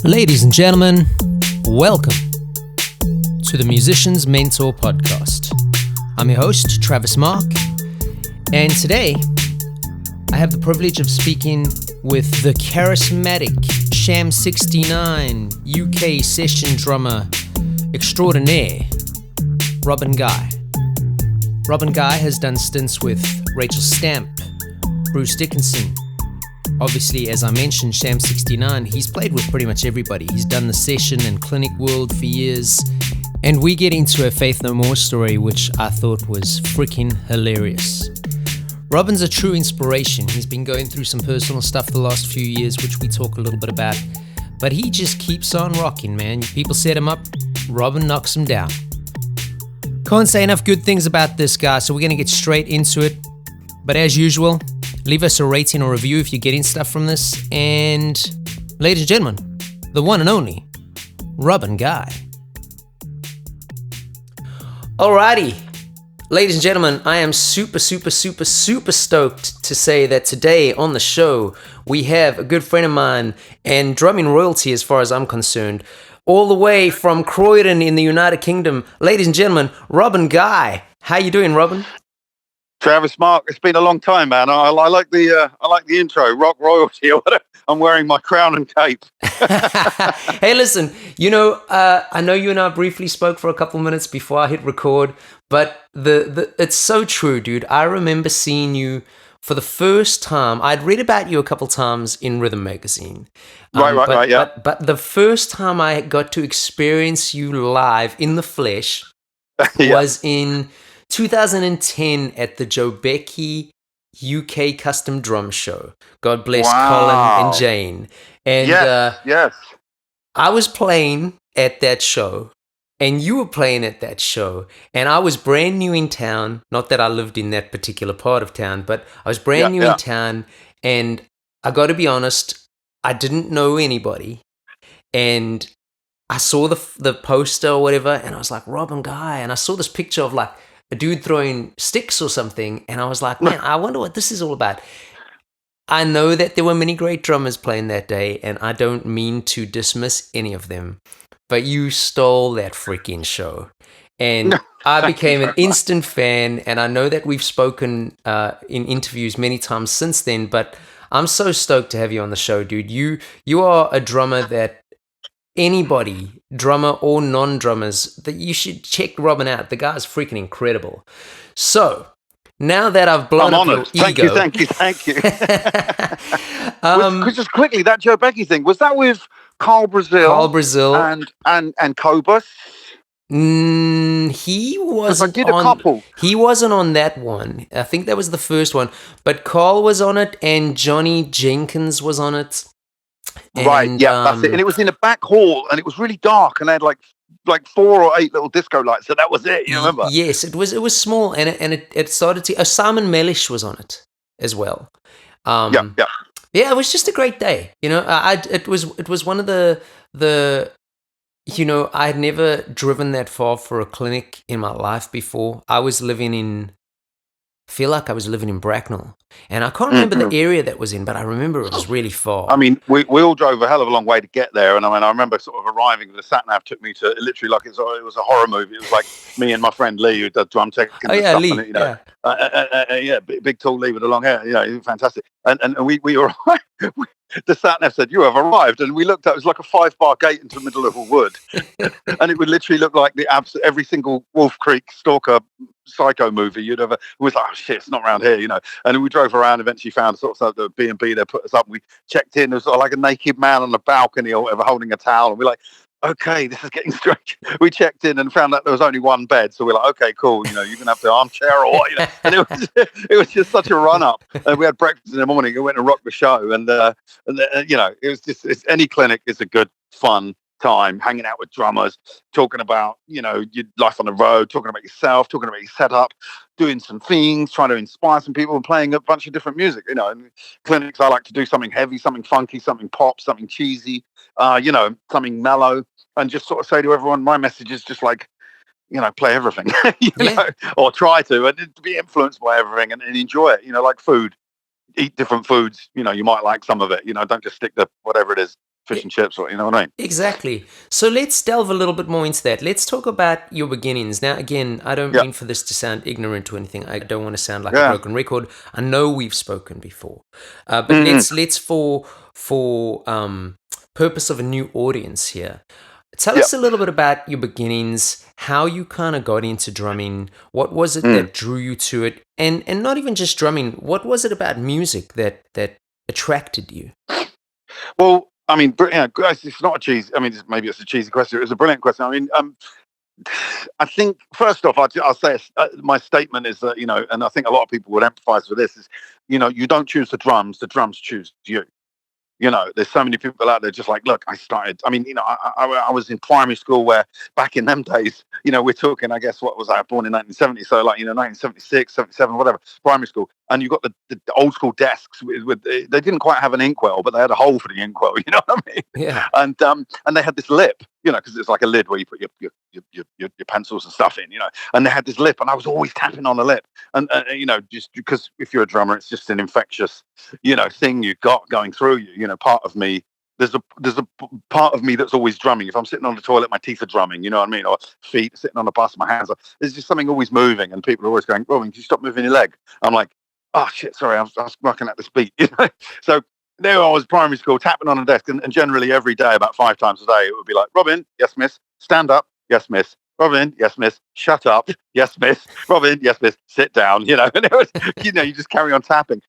Ladies and gentlemen, welcome to the Musician's Mentor podcast. I'm your host, Travis Mark, and today I have the privilege of speaking with the charismatic Sham 69 UK session drummer extraordinaire, Robin Guy. Robin Guy has done stints with Rachel Stamp, Bruce Dickinson. Obviously, as I mentioned, Sham 69, he's played with pretty much everybody. He's done the session and clinic world for years. And we get into a Faith No More story, which I thought was freaking hilarious. Robin's a true inspiration. He's been going through some personal stuff the last few years, which we talk a little bit about. But he just keeps on rocking, man. People set him up, Robin knocks him down. Can't say enough good things about this guy, so we're going to get straight into it. But as usual, leave us a rating or review if you're getting stuff from this. And, ladies and gentlemen, the one and only Robin Guy. Alrighty. Ladies and gentlemen, I am super stoked to say that today on the show, we have a good friend of mine and drumming royalty as far as I'm concerned, all the way from Croydon in the United Kingdom. Ladies and gentlemen, Robin Guy. How you doing, Robin? Travis Mark, it's been a long time, man. I like the intro, rock royalty or whatever. I'm wearing my crown and cape. Hey, listen, I know you and I briefly spoke for a couple minutes before I hit record, but it's so true, dude. I remember seeing you for the first time. I'd read about you a couple times in Rhythm Magazine. Right, yeah. But the first time I got to experience you live in the flesh was in 2010 at the Joe Becky UK Custom Drum Show. God bless Colin and Jane. And yes. I was playing at that show, and you were playing at that show, and I was brand new in town. Not that I lived in that particular part of town, but I was brand new in town, and I got to be honest, I didn't know anybody, and I saw the poster or whatever, and I was like, Robin Guy, and I saw this picture of like a dude throwing sticks or something, and I was like, man, I wonder what this is all about. I know that there were many great drummers playing that day, and I don't mean to dismiss any of them, but you stole that freaking show. And I became an instant fan, and I know that we've spoken in interviews many times since then, but I'm so stoked to have you on the show, dude. You are a drummer that anybody, drummer or non-drummers, that you should check Robin out. The guy's freaking incredible. So, now that I've blown up your ego... Thank you. Just quickly, that Joe Becky thing, was that with Carl Brazil and Cobus? He wasn't. I did a couple. He wasn't on that one. I think that was the first one. But Carl was on it, and Johnny Jenkins was on it. And, that's it. And it was in a back hall, and it was really dark, and they had like 4 or 8 little disco lights. So that was it. You remember? Yes, it was small, and it started to. Simon Mellish was on it as well. Yeah, it was just a great day. It was one of the. I had never driven that far for a clinic in my life before. I feel like I was living in Bracknell, and I can't remember the area that was in, but I remember it was really far. I mean, we all drove a hell of a long way to get there, and I remember sort of arriving. The sat nav took me to literally like it was a horror movie. It was like me and my friend Lee, who does drum tech. Lee, big tall Lee with the long hair. Fantastic. And we were the sat nav said, "You have arrived," and we looked at it was like a 5-bar gate into the middle of a wood, and it would literally look like every single Wolf Creek stalker psycho movie you'd ever. It was like, oh shit, it's not around here, And we drove around, eventually found sort of the B&B there, put us up. We checked in. There was sort of like a naked man on the balcony or whatever holding a towel, and we're like, okay, this is getting strange. We checked in and found that there was only one bed, so we're like, okay, cool. You're gonna have the armchair or what? And it was just such a run up. And we had breakfast in the morning and went and rocked the show. And it was just any clinic is a good fun time, hanging out with drummers, talking about your life on the road, talking about yourself, talking about your setup, doing some things, trying to inspire some people, and playing a bunch of different music. In clinics, I like to do something heavy, something funky, something pop, something cheesy, something mellow, and just sort of say to everyone, my message is just like, play everything, or try to, and to be influenced by everything and enjoy it. Like food, eat different foods. You might like some of it. Don't just stick to whatever it is. fish and chips, or you know what I mean? Exactly. So let's delve a little bit more into that. Let's talk about your beginnings. Now, again, I don't Yeah, mean for this to sound ignorant or anything. I don't want to sound like a yeah. broken record. I know we've spoken before, but Mm, let's for purpose of a new audience here. Tell yeah. us a little bit about your beginnings, how you kind of got into drumming. What was it Mm. that drew you to it, and not even just drumming. What was it about music that attracted you? Well, I mean, it's not a cheesy. I mean, maybe it's a cheesy question. It's a brilliant question. I mean, I think first off, I'll say my statement is that and I think a lot of people would empathise with this is, you don't choose the drums choose you. There's so many people out there just like, look, I started. I mean, I was in primary school where back in them days, we're talking, I guess, what was I born in 1970? So like, 1976, 77, whatever, primary school. And you got the old school desks with they didn't quite have an inkwell, but they had a hole for the inkwell. You know what I mean? Yeah, And they had this lip, because it's like a lid where you put your pencils and stuff in, and they had this lip, and I was always tapping on the lip, and just because if you're a drummer, it's just an infectious thing you got going through you. Part of me, there's a part of me that's always drumming. If I'm sitting on the toilet, my teeth are drumming. You know what I mean? Or feet sitting on the bus, my hands are. There's just something always moving, and people are always going, "Robin, can you stop moving your leg?" I'm like, "Oh shit, sorry, I was working at this beat." So there I was, primary school, tapping on a desk, and generally every day, about 5 times a day, it would be like, "Robin, yes, miss. Stand up, yes, miss. Robin, yes, miss. Shut up, yes, miss. Robin, yes, miss. Sit down." And it was, you just carry on tapping.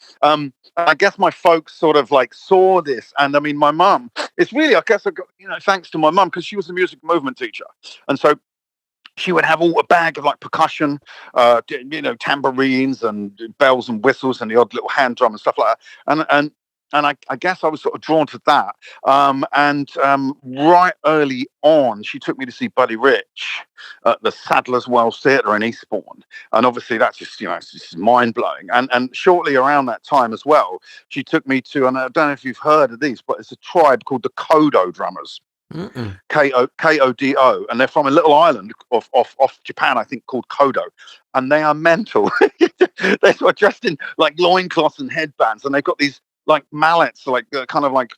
I guess my folks sort of like saw this, and I mean, my mum. It's really, I guess, I got, thanks to my mum because she was a music movement teacher, and so she would have all a bag of like percussion, tambourines and bells and whistles and the odd little hand drum and stuff like that. And I guess I was sort of drawn to that. And right early on, she took me to see Buddy Rich at the Sadler's Wells Theatre in Eastbourne. And obviously that's just, it's just mind blowing. And shortly around that time as well, she took me to, and I don't know if you've heard of these, but it's a tribe called the Kodo Drummers. Mm-mm. Kodo, and they're from a little island off Japan, I think, called Kodo, and they are mental. They're sort of dressed in like loincloths and headbands, and they've got these like mallets, like kind of like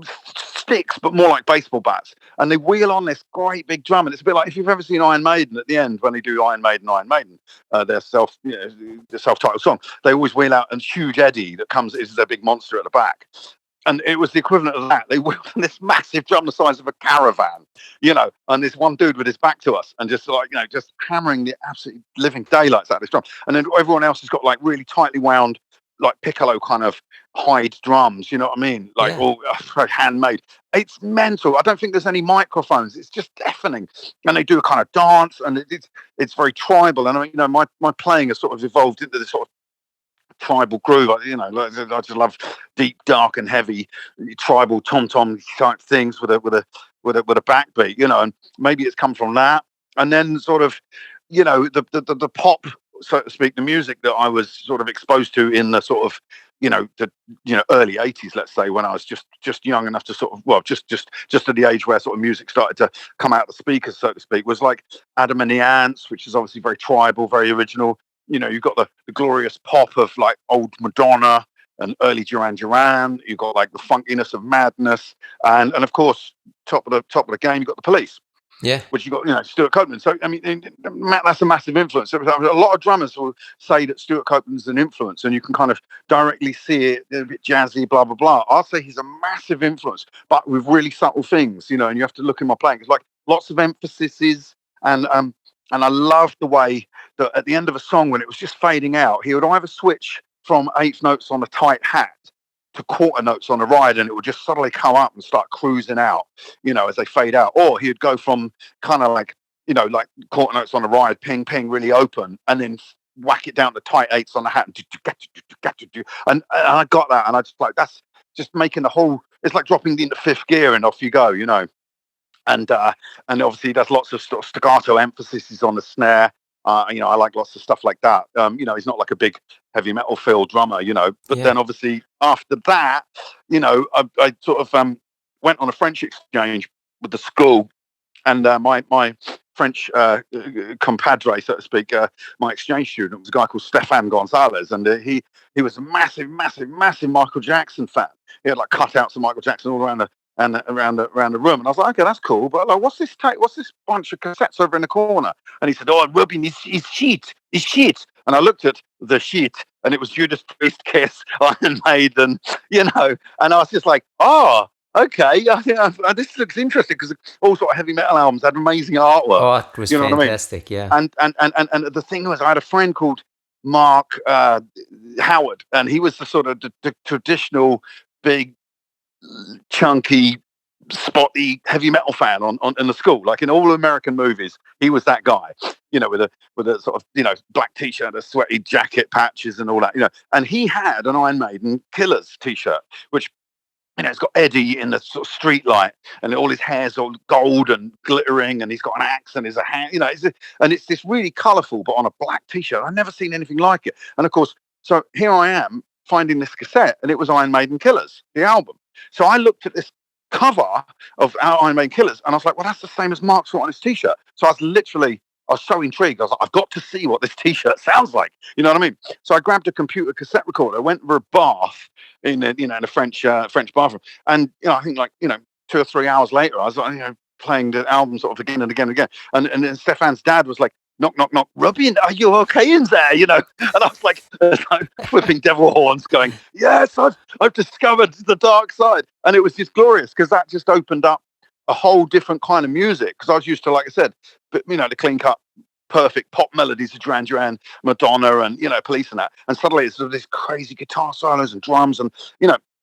sticks, but more like baseball bats, and they wheel on this great big drum, and it's a bit like if you've ever seen Iron Maiden at the end when they do Iron Maiden, their the self-titled song. They always wheel out a huge Eddie that comes is their big monster at the back, and it was the equivalent of that. They wheeled this massive drum the size of a caravan, and this one dude with his back to us and just like, just hammering the absolute living daylights out of this drum. And then everyone else has got like really tightly wound, like piccolo kind of hide drums, you know what I mean? Like Yeah. all handmade. It's mental. I don't think there's any microphones. It's just deafening. And they do a kind of dance, and it's very tribal. And I mean, my playing has sort of evolved into this sort of tribal groove. I just love deep, dark, and heavy tribal tom type things with a backbeat. And maybe it's come from that, and then sort of, the pop, so to speak, the music that I was sort of exposed to in the sort of, the early '80s, let's say, when I was just young enough to sort of, well, just at the age where sort of music started to come out of the speakers, so to speak, was like Adam and the Ants, which is obviously very tribal, very original. You've got the glorious pop of like old Madonna and early Duran Duran. You've got like the funkiness of Madness, and of course, top of the game, you've got the Police, Yeah. which you got, Stuart Copeland. So I mean, that's a massive influence. So, a lot of drummers will say that Stuart Copeland's an influence, and you can kind of directly see it, a bit jazzy, blah blah blah. I'll say he's a massive influence, but with really subtle things, and you have to look in my playing. It's like lots of emphases, and I loved the way that at the end of a song, when it was just fading out, he would either switch from eighth notes on a tight hat to quarter notes on a ride, and it would just suddenly come up and start cruising out, as they fade out. Or he'd go from kind of like, like quarter notes on a ride, ping, ping, really open, and then whack it down to tight eighths on the hat. And I got that, and I just like, that's just making the whole, it's like dropping into fifth gear and off you go. And obviously there's lots of sort of staccato emphasis on the snare. I like lots of stuff like that. He's not like a big heavy metal feel drummer, But Yeah. then obviously after that, I sort of went on a French exchange with the school, and my French compadre, so to speak, my exchange student was a guy called Stefan Gonzalez, and he was a massive, massive, massive Michael Jackson fan. He had like cutouts of Michael Jackson all around and around the room. And I was like, okay, that's cool. But like, what's this tape? What's this bunch of cassettes over in the corner? And he said, oh, I'm rubbing his sheet. And I looked at the sheet, and it was Judas Priest, Kiss, Iron Maiden, And I was just like, oh, okay, this looks interesting because all sort of heavy metal albums had amazing artwork. Oh, it was You know what I mean? fantastic. Yeah. And the thing was, I had a friend called Mark Howard, and he was the sort of the traditional big, chunky, spotty heavy metal fan on in the school, like in all American movies. He was that guy, with a sort of black t-shirt, a sweaty jacket, patches, and all that. And he had an Iron Maiden Killers t-shirt, which it's got Eddie in the sort of street light, and all his hair's all gold and glittering, and he's got an axe and his a hand, and it's this really colourful, but on a black t-shirt. I've never seen anything like it. And of course, so here I am finding this cassette, and it was Iron Maiden Killers, the album. So I looked at this cover of our Iron Maiden Killers, and I was like, well, that's the same as Mark's got on his t-shirt. So I was so intrigued. I was like, I've got to see what this t-shirt sounds like. You know what I mean? So I grabbed a computer cassette recorder, went for a bath in a French bathroom, and I think 2 or 3 hours later, I was like, playing the album sort of again and again and again, and then Stefan's dad was like, knock knock knock, Robin, are you okay in there? And I was like flipping devil horns, going, yes, I've discovered the dark side, and it was just glorious because that just opened up a whole different kind of music. Because I was used to, like I said, the clean cut, perfect pop melodies of Duran Duran, Madonna, and Police and that. And suddenly it's sort of this crazy guitar solos and drums, and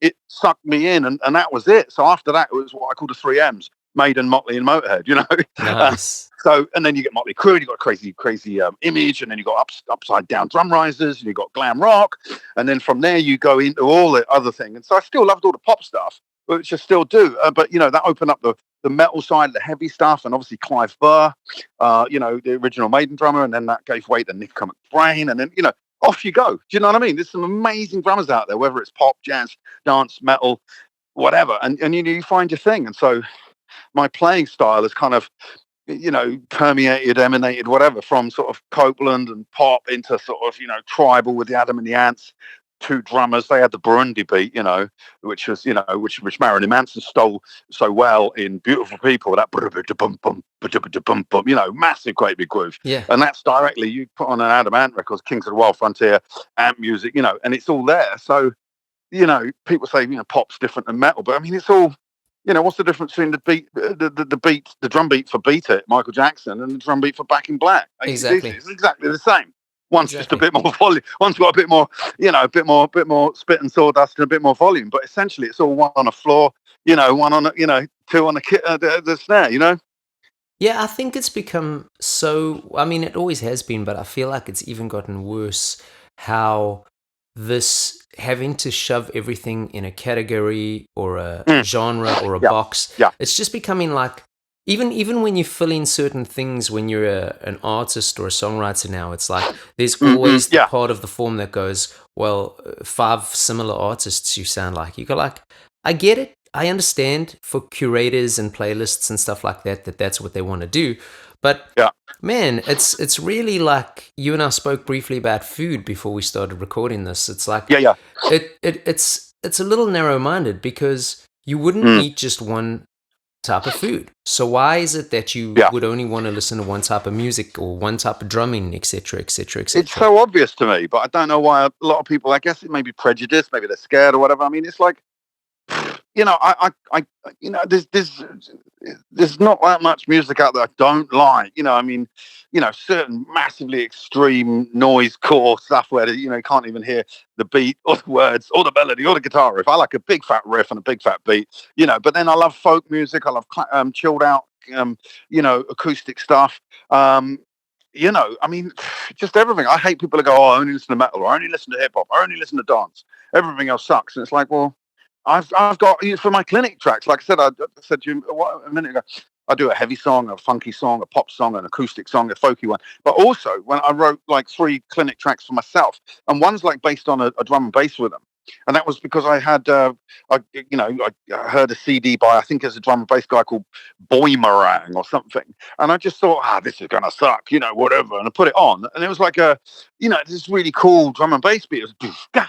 it sucked me in, and that was it. So after that, it was what I call the 3 M's: Maiden, Motley, and Motorhead. Nice. And then you get Motley Crue, you got crazy Image, and then you got upside down drum risers, and you got glam rock, and then from there you go into all the other thing. And so I still loved all the pop stuff, which I still do. But that opened up the metal side, the heavy stuff, and obviously Clive Burr, the original Maiden drummer, and then that gave way to Nick McBrain, and then off you go. Do you know what I mean? There's some amazing drummers out there, whether it's pop, jazz, dance, metal, whatever, and you find your thing. And so my playing style is kind of permeated, emanated, whatever, from sort of Copeland and pop into sort of tribal with the Adam and the Ants. 2 drummers, they had the Burundi beat, which was which Marilyn Manson stole so well in Beautiful People, that massive great big groove. Yeah. And that's directly, you put on an Adam Ant records, Kings of the Wild Frontier, Ant music, and it's all there. So people say pop's different than metal, but I mean it's all, what's the difference between the beat, the drum beat for Beat It, Michael Jackson, and the drum beat for Back in Black? Exactly. It's exactly the same. One's just a bit more volume. One's got a bit more, a bit more spit and sawdust and a bit more volume. But essentially, it's all one on a floor, one on a, 2 on the snare. Yeah, I think it's become so. I mean, it always has been, but I feel like it's even gotten worse. How this having to shove everything in a category or a genre or a box. Yeah. It's just becoming like. Even when you fill in certain things when you're an artist or a songwriter now, it's like there's always the part of the form that goes, well, 5 similar artists you sound like. You go like, I get it. I understand for curators and playlists and stuff like that that's what they want to do. But man, it's really like you and I spoke briefly about food before we started recording this. It's like it's a little narrow-minded because you wouldn't eat just one type of food. So why is it that you would only want to listen to one type of music or one type of drumming, etc., etc., etc.? It's so obvious to me, but I don't know why a lot of people, I guess it may be prejudice, maybe they're scared or whatever. I mean, it's like, there's not that much music out there I don't like. I mean, certain massively extreme noise core stuff where you can't even hear the beat or the words or the melody or the guitar riff. I like a big fat riff and a big fat beat. But then I love folk music. I love chilled out, acoustic stuff. I mean, just everything. I hate people who go, I only listen to metal, or I only listen to hip hop, I only listen to dance. Everything else sucks. And it's like, well, I've got, for my clinic tracks, like I said to you a minute ago, I do a heavy song, a funky song, a pop song, an acoustic song, a folky one. But also, when I wrote like 3 clinic tracks for myself, and one's like based on a drum and bass rhythm. And that was because I had, I heard a CD by, I think there's a drum and bass guy called Boymerang or something. And I just thought, this is going to suck, whatever. And I put it on. And it was like this really cool drum and bass beat. It was,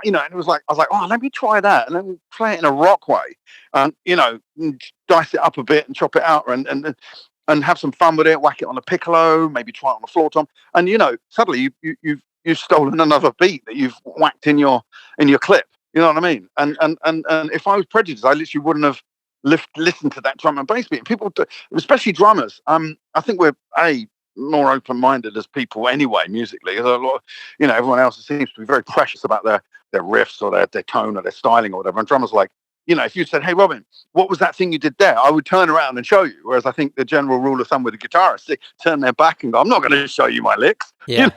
you know, and it was like, I was like, oh, let me try that, and then play it in a rock way, and you know, dice it up a bit and chop it out, and have some fun with it. Whack it on the piccolo, maybe try it on the floor tom, and you know, suddenly you've stolen another beat that you've whacked in your clip. You know what I mean? And if I was prejudiced, I literally wouldn't have listened to that drum and bass beat. And people, especially drummers, I think we're more open-minded as people anyway musically. There's a lot of, you know, everyone else seems to be very precious about their riffs or their tone or their styling or whatever, and drummers like, you know, if you said, hey Robin, what was that thing you did there, I would turn around and show you. Whereas I think the general rule of thumb with the guitarists, they turn their back and go, I'm not going to show you my licks. Yeah.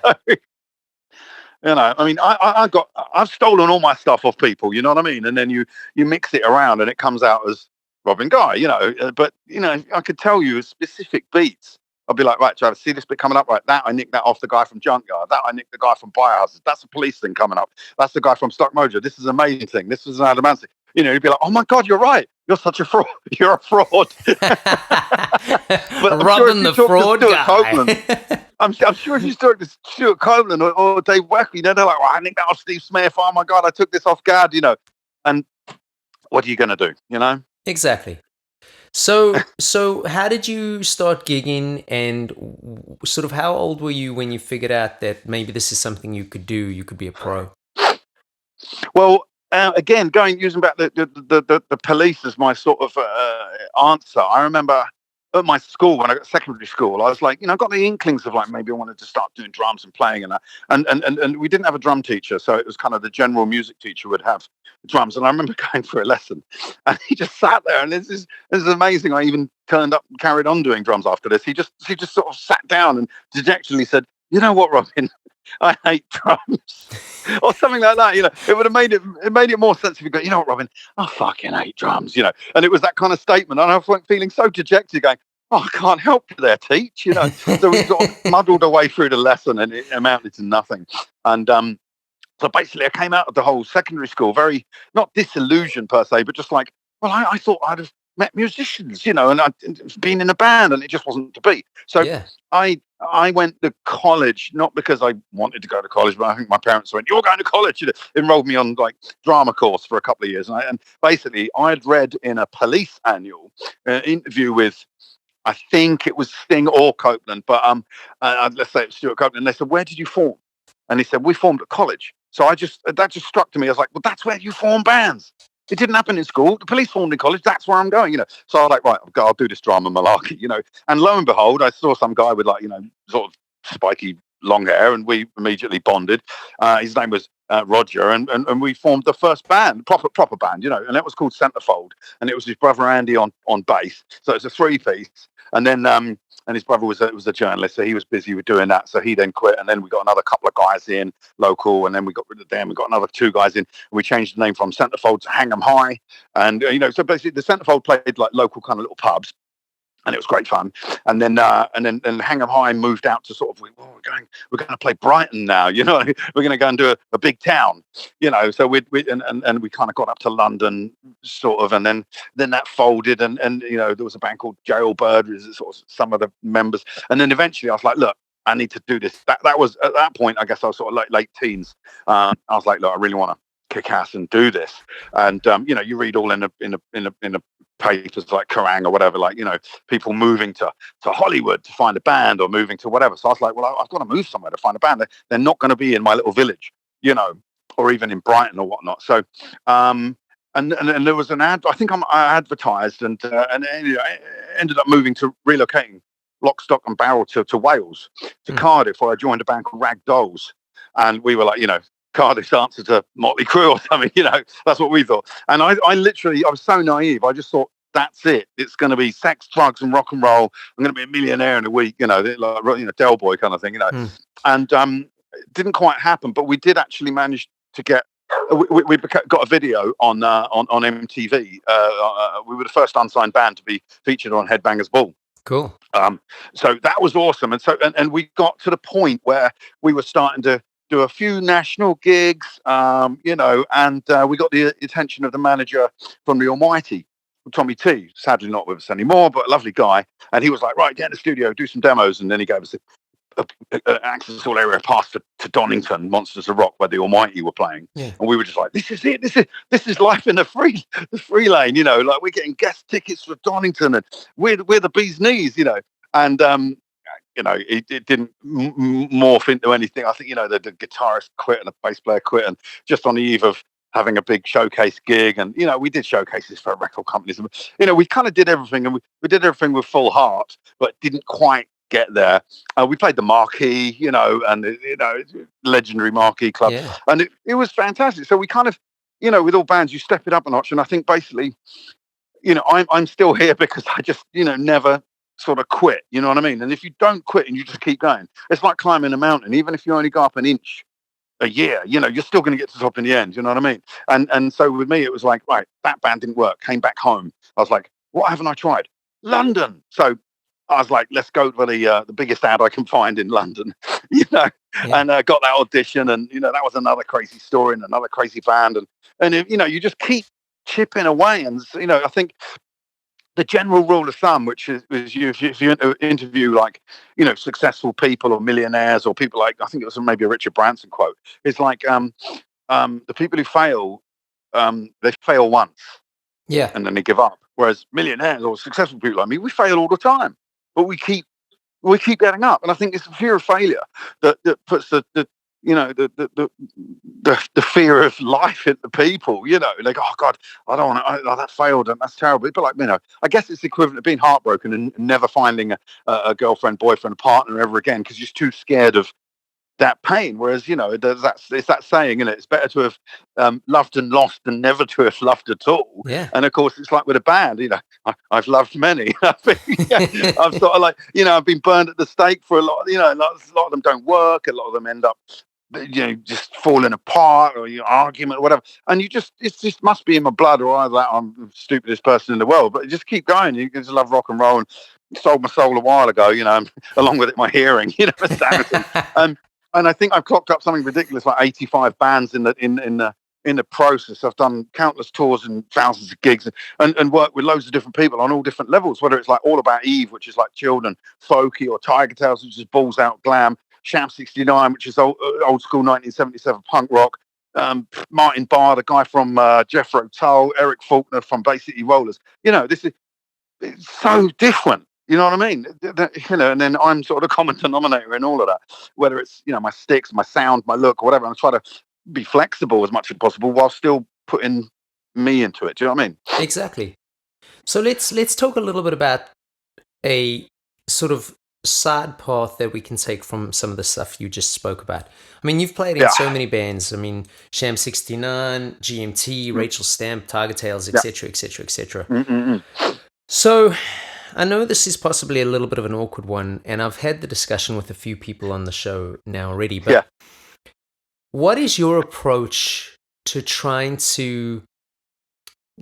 You know, I mean, I've stolen all my stuff off people, you know what I mean? And then you mix it around and it comes out as Robin Guy, you know. But you know, I could tell you specific beats. I'd be like, right, Travis, see this bit coming up, right? That I nicked that off the guy from Junkyard. That I nicked the guy from Biohazard. That's a police thing coming up. That's the guy from Stock Mojo. This is an amazing thing. This is an Adamancy. You know, you'd be like, oh my God, you're right. You're such a fraud. You're a fraud. But Robin the fraud guy. I'm sure if you talk to Stuart Copeland or Dave Weckl, you know, they're like, well, I nicked that off Steve Smith. Oh my God, I took this off guard, you know. And what are you going to do, you know? Exactly. So how did you start gigging, and sort of how old were you when you figured out that maybe this is something you could do? You could be a pro. Well, again, using back the police as my sort of answer. I remember at my school, when I got secondary school, I was like, you know, I got the inklings of like maybe I wanted to start doing drums and playing and that. And we didn't have a drum teacher, so it was kind of the general music teacher would have drums. And I remember going for a lesson, and he just sat there, and this is amazing. I even carried on doing drums after this. He just sort of sat down and dejectedly said, you know what, Robin, I hate drums, or something like that. You know, it would have made it more sense if you go, you know what, Robin, I fucking hate drums. You know, and it was that kind of statement. And I was feeling so dejected, going, oh, I can't help you there, teach. You know, so we sort of muddled our way through the lesson, and it amounted to nothing. And so basically, I came out of the whole secondary school very not disillusioned per se, but just like, well, I thought I'd have met musicians, you know, and I'd been in a band, and it just wasn't to be. So Yeah. I went to college, not because I wanted to go to college, but I think my parents went, you're going to college. You know, enrolled me on like drama course for a couple of years. And basically I'd read in a police annual interview with, I think it was Sting or Copeland, but let's say it's Stuart Copeland. And they said, where did you form? And he said, we formed at college. So that just struck to me. I was like, well, that's where you form bands. It didn't happen in school. The police formed in college. That's where I'm going, you know. So I was like, right, I'll do this drama malarkey, you know. And lo and behold, I saw some guy with like, you know, sort of spiky long hair, and we immediately bonded. His name was Roger, and we formed the first band, proper band, you know, and that was called Centerfold. And it was his brother Andy on bass. So it's a 3-piece. And then and his brother was a journalist, so he was busy with doing that. So he then quit, and then we got another couple of guys in local, and then we got rid of them. We got another 2 guys in, and we changed the name from Centerfold to Hang 'em High. And you know, so basically the Centerfold played like local kind of little pubs, and it was great fun. And then Hang 'em High moved out to sort of, we're going to play Brighton now, you know, we're going to go and do a big town, you know. So we kind of got up to London sort of, and then that folded, and you know, there was a band called Jailbird, sort of some of the members, and then eventually I was like, look, I need to do this. That was at that point, I guess I was sort of late teens. I was like, look, I really want to kick ass and do this. And you know, you read all in a papers like Kerrang or whatever, like, you know, people moving to Hollywood to find a band, or moving to whatever. So I was like, well, I've got to move somewhere to find a band. They're not going to be in my little village, you know, or even in Brighton or whatnot. So and there was an ad. I think I advertised, and you know, I ended up relocating lock, stock and barrel to Wales, to Cardiff, where I joined a band called Rag Dolls. And we were like, you know, Cardiff's answer to Motley Crue or something, you know. That's what we thought. And I was so naive. I just thought, that's it. It's going to be sex, drugs, and rock and roll. I'm going to be a millionaire in a week, you know, like, you know, Del Boy kind of thing, you know. And it didn't quite happen, but we did actually manage to get. We got a video on MTV. We were the first unsigned band to be featured on Headbangers Ball. Cool. So that was awesome, and we got to the point where we were starting to do a few national gigs, you know, and we got the attention of the manager from the Almighty, Tommy T, sadly not with us anymore, but a lovely guy. And he was like, right, get in the studio, do some demos. And then he gave us access all area pass to Donington, Monsters of Rock, where the Almighty were playing, and we were just like, this is it. This is life in the free lane. Like we're getting guest tickets for Donington, and we're the bee's knees. And it didn't morph into anything. I think the guitarist quit and the bass player quit, and just on the eve of having a big showcase gig, and we did showcases for record companies, and we kind of did everything, and we did everything with full heart, but didn't quite get there. We played the Marquee, and legendary Marquee Club, and it was fantastic. So we kind of, with all bands, you step it up a notch, and I think basically, I'm still here because I just, never sort of quit. You know what I mean? And if you don't quit and you just keep going, it's like climbing a mountain. Even if you only go up an inch a year, you're still going to get to the top in the end. You know what I mean? And so with me, it was like, right, that band didn't work. Came back home. I was like, what haven't I tried? London. So I was like, let's go to the biggest ad I can find in London, and got that audition, and that was another crazy story and another crazy band, and you just keep chipping away, and I think the general rule of thumb, which is if you interview like successful people or millionaires or people like, I think it was maybe a Richard Branson quote, is like the people who fail, they fail once, and then they give up. Whereas millionaires or successful people like me, we fail all the time, but we keep getting up. And I think it's the fear of failure that puts the fear of life into people, like, oh God, I don't want to, that failed and that's terrible. But like, I guess it's the equivalent of being heartbroken and never finding a girlfriend, boyfriend, a partner ever again, because you're too scared of that pain. Whereas, it's that saying, it's better to have loved and lost than never to have loved at all. Yeah. And of course, it's like with a band, I've loved many. I've sort of like, I've been burned at the stake for a lot, a lot of them don't work. A lot of them end up, just falling apart, or argument or whatever. And it just must be in my blood, or either that I'm the stupidest person in the world. But just keep going. You just love rock and roll, and sold my soul a while ago, along with it, my hearing, and I think I've clocked up something ridiculous, like 85 bands in the process. I've done countless tours and thousands of gigs, and worked with loads of different people on all different levels, whether it's like All About Eve, which is like chilled and folky, or Tiger Tails, which is balls out glam, Sham 69, which is old school 1977 punk rock, Martin Barr, the guy from Jethro Tull, Eric Faulkner from Bay City Rollers. It's so different. You know what I mean? And then I'm sort of the common denominator in all of that, whether it's, my sticks, my sound, my look, or whatever. I'm trying to be flexible as much as possible while still putting me into it. Do you know what I mean? Exactly. So let's talk a little bit about a sort of side path that we can take from some of the stuff you just spoke about. I mean, you've played in so many bands. I mean, Sham 69, GMT, Rachel Stamp, Tiger Tails, etc., etc., etc. So I know this is possibly a little bit of an awkward one, and I've had the discussion with a few people on the show now already, but what is your approach to trying to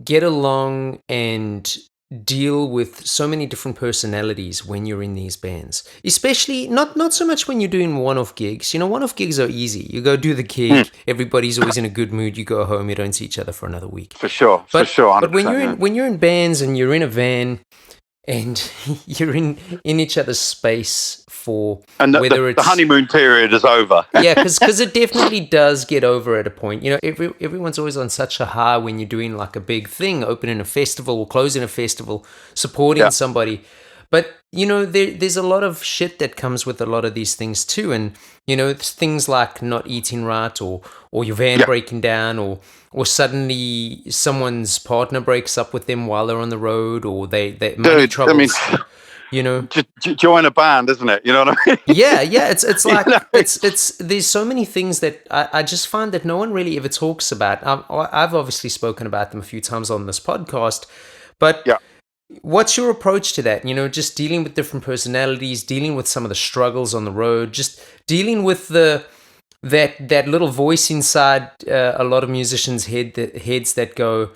get along and deal with so many different personalities when you're in these bands? Especially not so much when you're doing one-off gigs. One-off gigs are easy. You go do the gig, everybody's always in a good mood, you go home, you don't see each other for another week. For sure. But when you're in bands and you're in a van and you're in each other's space for, and the honeymoon period is over. Yeah, because it definitely does get over at a point. Everyone's always on such a high when you're doing like a big thing, opening a festival or closing a festival, supporting somebody. But, there's a lot of shit that comes with a lot of these things too. And, things like not eating right, or your van breaking down, or suddenly someone's partner breaks up with them while they're on the road, or they money troubles. Join a band, isn't it? You know what I mean? Yeah. It's like it's there's so many things that I just find that no one really ever talks about. I've obviously spoken about them a few times on this podcast, but what's your approach to that? Just dealing with different personalities, dealing with some of the struggles on the road, just dealing with that little voice inside a lot of musicians' heads that go,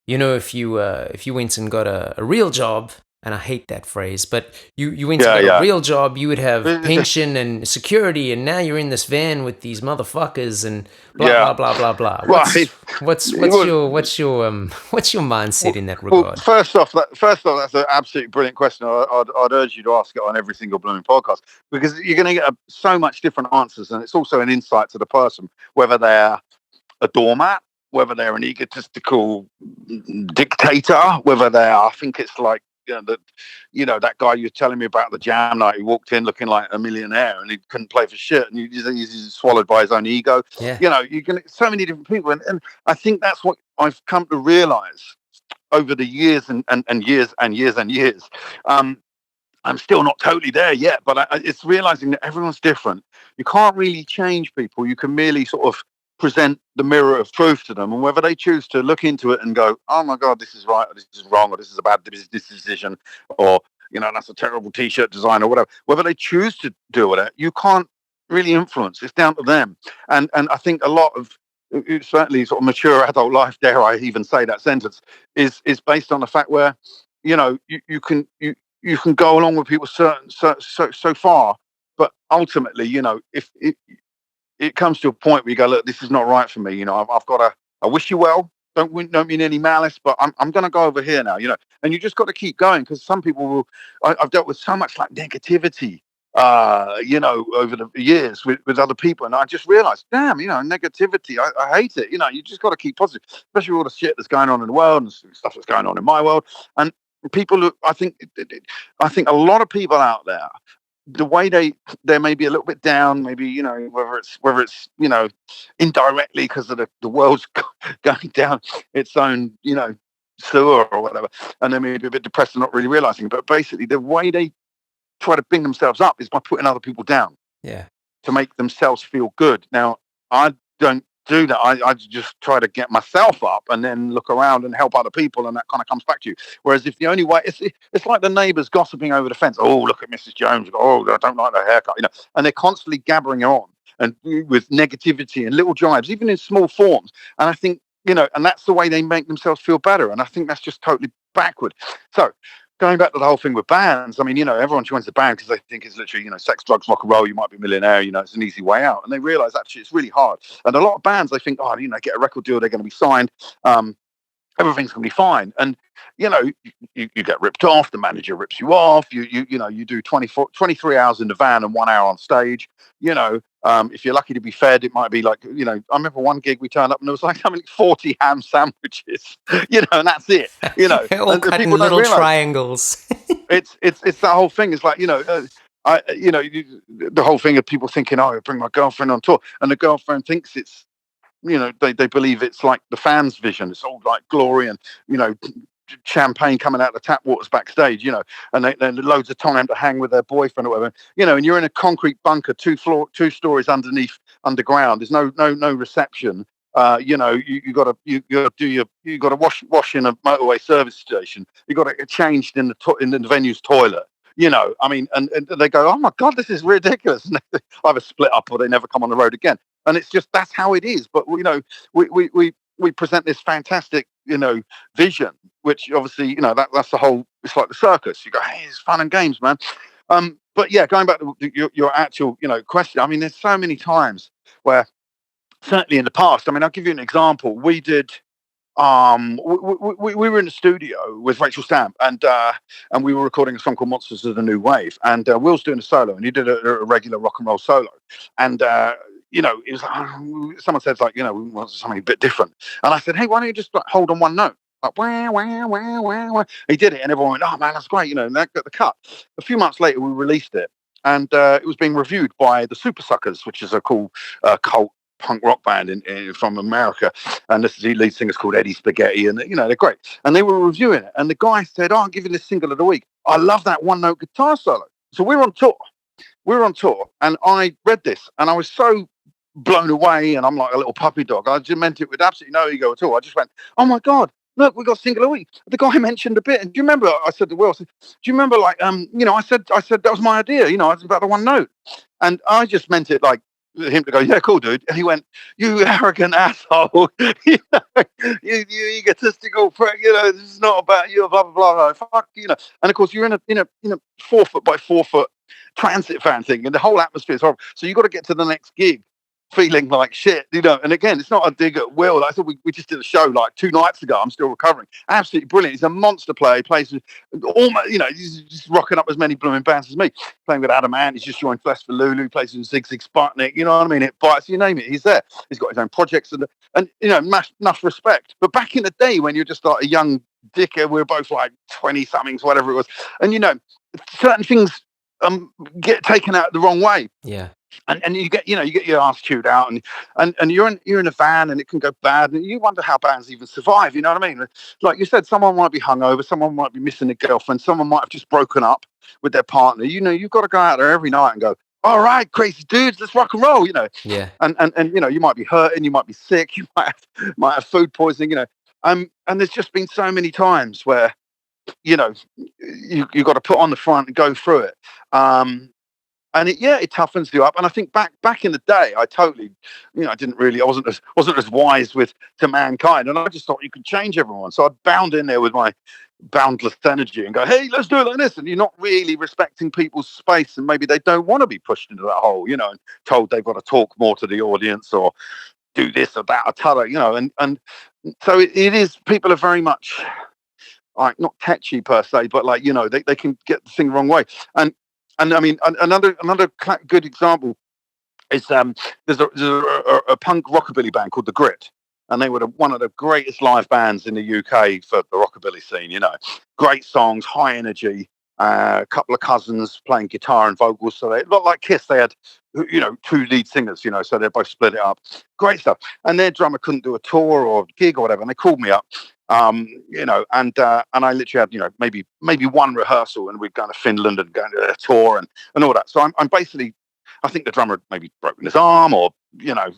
if you went and got a real job, and I hate that phrase, but you went to Yeah, get a yeah. real job, you would have It's just- pension and security, and now you're in this van with these motherfuckers and blah yeah. blah blah blah blah. Right. What's Well, what's your mindset in that well, regard? first off, that's an absolutely brilliant question. I'd urge you to ask it on every single blooming podcast, because you're going to get so much different answers, and it's also an insight to the person, whether they're a doormat, whether they're an egotistical dictator, whether they're, I think it's like, that guy you're telling me about, the jam night, he walked in looking like a millionaire and he couldn't play for shit, and he's swallowed by his own ego. Yeah. You can, so many different people, and I think that's what I've come to realize over the years and years and years and years. I'm still not totally there yet, but it's realizing that everyone's different. You can't really change people. You can merely sort of present the mirror of truth to them, and whether they choose to look into it and go, "Oh my God, this is right, or this is wrong, or this is a bad this decision," or that's a terrible t-shirt design, or whatever. Whether they choose to do it, you can't really influence. It's down to them. And I think a lot of, certainly, sort of mature adult life, dare I even say that sentence, is based on the fact where you can go along with people so far, but ultimately, if it comes to a point where you go, look, this is not right for me. I've got to. I wish you well. Don't mean any malice, but I'm going to go over here now. And you just got to keep going, because some people will. I've dealt with so much like negativity, over the years with other people, and I just realized, damn, negativity. I hate it. You just got to keep positive, especially with all the shit that's going on in the world and stuff that's going on in my world. And people who, I think a lot of people out there, the way they may be a little bit down, maybe, whether it's indirectly because of the world's going down its own, sewer or whatever, and they may be a bit depressed and not really realizing, but basically the way they try to bring themselves up is by putting other people down. Yeah. To make themselves feel good. Now, I don't do that. I just try to get myself up and then look around and help other people, and that kind of comes back to you. Whereas if the only way, it's like the neighbours gossiping over the fence. Oh, look at Mrs. Jones. Oh, I don't like her haircut. And they're constantly gabbering on and with negativity and little jibes, even in small forms. And I think, and that's the way they make themselves feel better. And I think that's just totally backward. So, going back to the whole thing with bands, I mean, everyone joins the band because they think it's literally, sex, drugs, rock and roll. You might be a millionaire, it's an easy way out. And they realize actually it's really hard. And a lot of bands, they think, oh, get a record deal, they're going to be signed. Everything's going to be fine. And, you get ripped off. The manager rips you off. You do 23 hours in the van and 1 hour on stage. If you're lucky to be fed, it might be like, I remember one gig we turned up and there was like something 40 ham sandwiches, and that's it, All and cut in people don't little realize triangles. it's that whole thing. It's like, the whole thing of people thinking, oh, I bring my girlfriend on tour, and the girlfriend thinks it's, they believe it's like the fans' vision. It's all like glory and, champagne coming out of the tap waters backstage, and they loads of time to hang with their boyfriend or whatever, and you're in a concrete bunker, two stories underground. There's no reception. You got to wash in a motorway service station. You got to get changed in the venue's toilet. I mean, and they go, oh my God, this is ridiculous. And they either split up or they never come on the road again. And it's just, that's how it is. But we present this fantastic, vision, which obviously, that's the whole. It's like the circus. You go, hey, it's fun and games, man. But yeah, going back to your actual, question. I mean, there's so many times where, certainly in the past, I mean, I'll give you an example. We did. We were in the studio with Rachel Sham, and we were recording a song called "Monsters of the New Wave," and Will's doing a solo, and he did a regular rock and roll solo, and it was someone said, like, we want something a bit different, and I said, hey, why don't you just like hold on one note, like wah, wah, wah, wah, wah. He did it, and everyone went, oh man, that's great, and that got the cut. A few months later, we released it, and it was being reviewed by the Super Suckers, which is a cool cult punk rock band from America, and this is the lead singer's called Eddie Spaghetti, and they're great. And they were reviewing it, and the guy said, "Oh, I'm giving this single of the week. I love that one note guitar solo." So we're on tour, and I read this, and I was so blown away, and I'm like a little puppy dog. I just meant it with absolutely no ego at all. I just went, "Oh my God, look, we got single of the week." The guy mentioned a bit, and do you remember? I said to Will, "Do you remember, like, I said that was my idea. I was about the one note," and I just meant it like, him to go, yeah, cool, dude. And he went, you arrogant asshole. You egotistical prick. This is not about you. Blah blah blah. Fuck. And of course, you're in a 4 foot by 4 foot transit fan thing, and the whole atmosphere is horrible. So you got to get to the next gig feeling like shit, And again, it's not a dig at Will. Like I said, we just did a show like 2 nights ago. I'm still recovering. Absolutely brilliant. He's a monster player. He plays with almost, he's just rocking up as many blooming bands as me. Playing with Adam Ant. He's just joined Flesh for Lulu. He plays with Zig Zig Sputnik. You know what I mean? It bites. You name it. He's there. He's got his own projects and enough respect. But back in the day when you're just like a young dickhead, we were both like 20 somethings, whatever it was, and certain things get taken out the wrong way. Yeah. And you get your ass chewed out, and you're in a van, and it can go bad, and you wonder how bands even survive. You know what I mean? Like you said, someone might be hungover, someone might be missing a girlfriend, someone might have just broken up with their partner. You've got to go out there every night and go, all right, crazy dudes, let's rock and roll. Yeah. And you might be hurting, you might be sick, you might have food poisoning. And there's just been so many times where you got to put on the front and go through it. And it toughens you up. And I think back in the day, I totally, I wasn't as wise to mankind, and I just thought you could change everyone. So I'd bound in there with my boundless energy and go, hey, let's do it like this. And you're not really respecting people's space, and maybe they don't want to be pushed into that hole, and told they've got to talk more to the audience or do this or that or t'other, and so it is. People are very much like not tetchy per se, but like they can get the thing the wrong way. And I mean, another good example is there's a punk rockabilly band called The Grit, and they were one of the greatest live bands in the UK for the rockabilly scene. Great songs, high energy. A couple of cousins playing guitar and vocals, so they not like Kiss. They had 2 lead singers, so they both split it up. Great stuff. And their drummer couldn't do a tour or gig or whatever, and they called me up. And I literally had, maybe one rehearsal, and we'd gone to Finland and going to a tour and all that. So I'm basically, I think the drummer had maybe broken his arm or,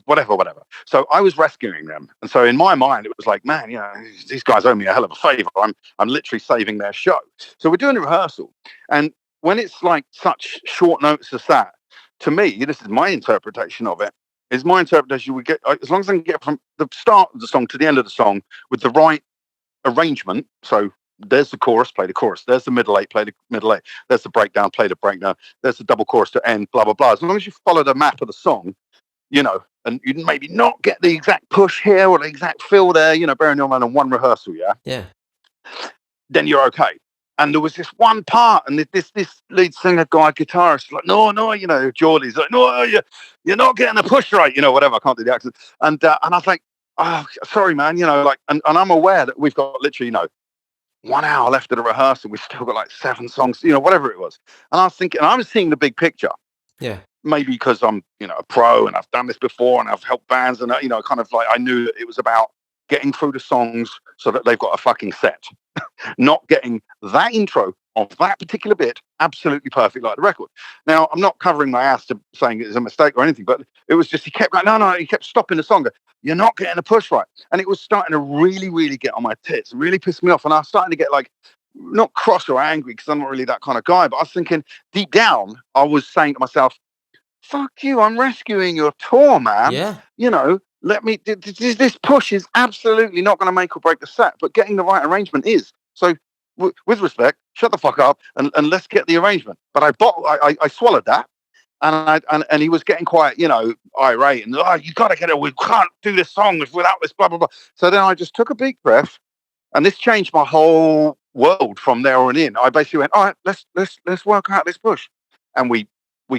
whatever. So I was rescuing them. And so in my mind, it was like, man, these guys owe me a hell of a favor. I'm literally saving their show. So we're doing a rehearsal. And when it's like such short notice as that, to me, this is my interpretation of it, is my interpretation we get, as long as I can get from the start of the song to the end of the song with the right arrangement. So there's the chorus, play the chorus. There's the middle eight, play the middle eight. There's the breakdown, play the breakdown. There's the double chorus to end, blah, blah, blah. As long as you follow the map of the song, and you maybe not get the exact push here or the exact feel there, bearing in mind on one rehearsal, yeah, then you're okay. And there was this one part, and this lead singer guy, guitarist, like, no, Geordie's like, no, you're not getting a push right, whatever. I can't do the accent. And I was like, oh, sorry, man, and I'm aware that we've got literally, 1 hour left of the rehearsal. We've still got like 7 songs, whatever it was. And I was thinking, I was seeing the big picture. Yeah. Maybe because I'm, a pro and I've done this before and I've helped bands and, kind of like I knew that it was about getting through the songs so that they've got a fucking set. Not getting that intro of that particular bit absolutely perfect like the record. Now, I'm not covering my ass to saying it's a mistake or anything, but it was just he kept going, no, he kept stopping the song. You're not getting a push right. And it was starting to really, really get on my tits, really piss me off. And I was starting to get like, not cross or angry because I'm not really that kind of guy, but I was thinking deep down, I was saying to myself, fuck you, I'm rescuing your tour, man. Yeah. Let me, this push is absolutely not going to make or break the set, but getting the right arrangement is. So with respect, shut the fuck up and let's get the arrangement. But I swallowed that. And he was getting quite, irate and, you got to get it. We can't do this song without this, blah, blah, blah. So then I just took a big breath, and this changed my whole world from there on in. I basically went, all right, let's work out this push. And we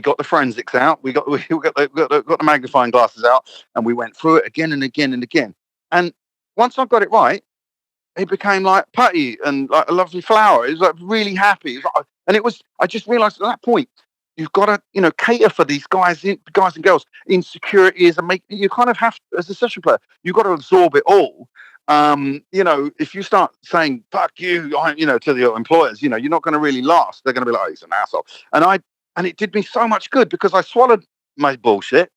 got the forensics out. We got the magnifying glasses out, and we went through it again and again and again. And once I got it right, it became like putty and like a lovely flower. It was like really happy. I just realized at that point, you've got to, cater for these guys and girls' insecurities and you kind of have to, as a session player, you've got to absorb it all. If you start saying, fuck you, to the employers, you're not going to really last. They're going to be like, oh, he's an asshole. And it did me so much good because I swallowed my bullshit.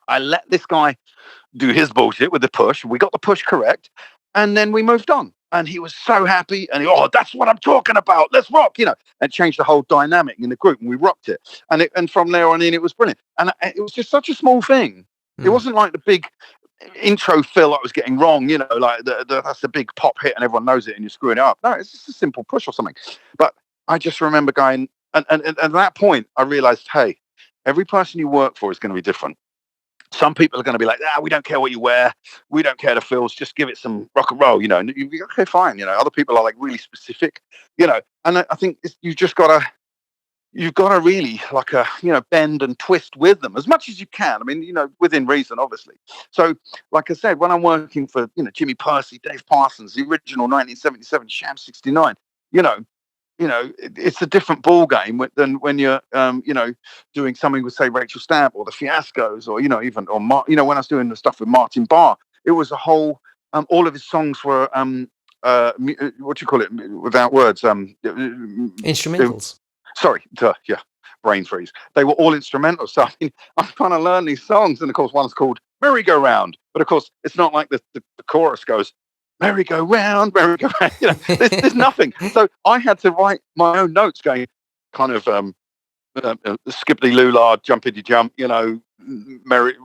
I let this guy do his bullshit with the push. We got the push correct. And then we moved on. and he was so happy, and that's what I'm talking about. Let's rock, and changed the whole dynamic in the group, and we rocked it. And from there on in, it was brilliant. And it was just such a small thing. It wasn't like the big intro fill I was getting wrong, like that's the big pop hit and everyone knows it and you're screwing it up. No, it's just a simple push or something. But I just remember going, and at that point, I realized, hey, every person you work for is going to be different. Some people are going to be like, we don't care what you wear. We don't care the fills. Just give it some rock and roll, And you go, okay, fine. Other people are like really specific, and I think you've got to really bend and twist with them as much as you can. I mean, within reason, obviously. So, like I said, when I'm working for, Jimmy Percy, Dave Parsons, the original 1977 Sham 69, it's a different ball game than when you're, doing something with, say, Rachel Stamp or the Fiascos, or even when I was doing the stuff with Martin Barr, it was a whole. All of his songs were what do you call it without words? Instrumentals. Sorry, brain freeze. They were all instrumental. So I'm trying to learn these songs, and of course, one's called "Merry Go Round," but of course, it's not like the chorus goes "Merry Go Round, Merry Go Round." There's nothing. So I had to write my own notes, going kind of skippity lula, jumpity jump, merry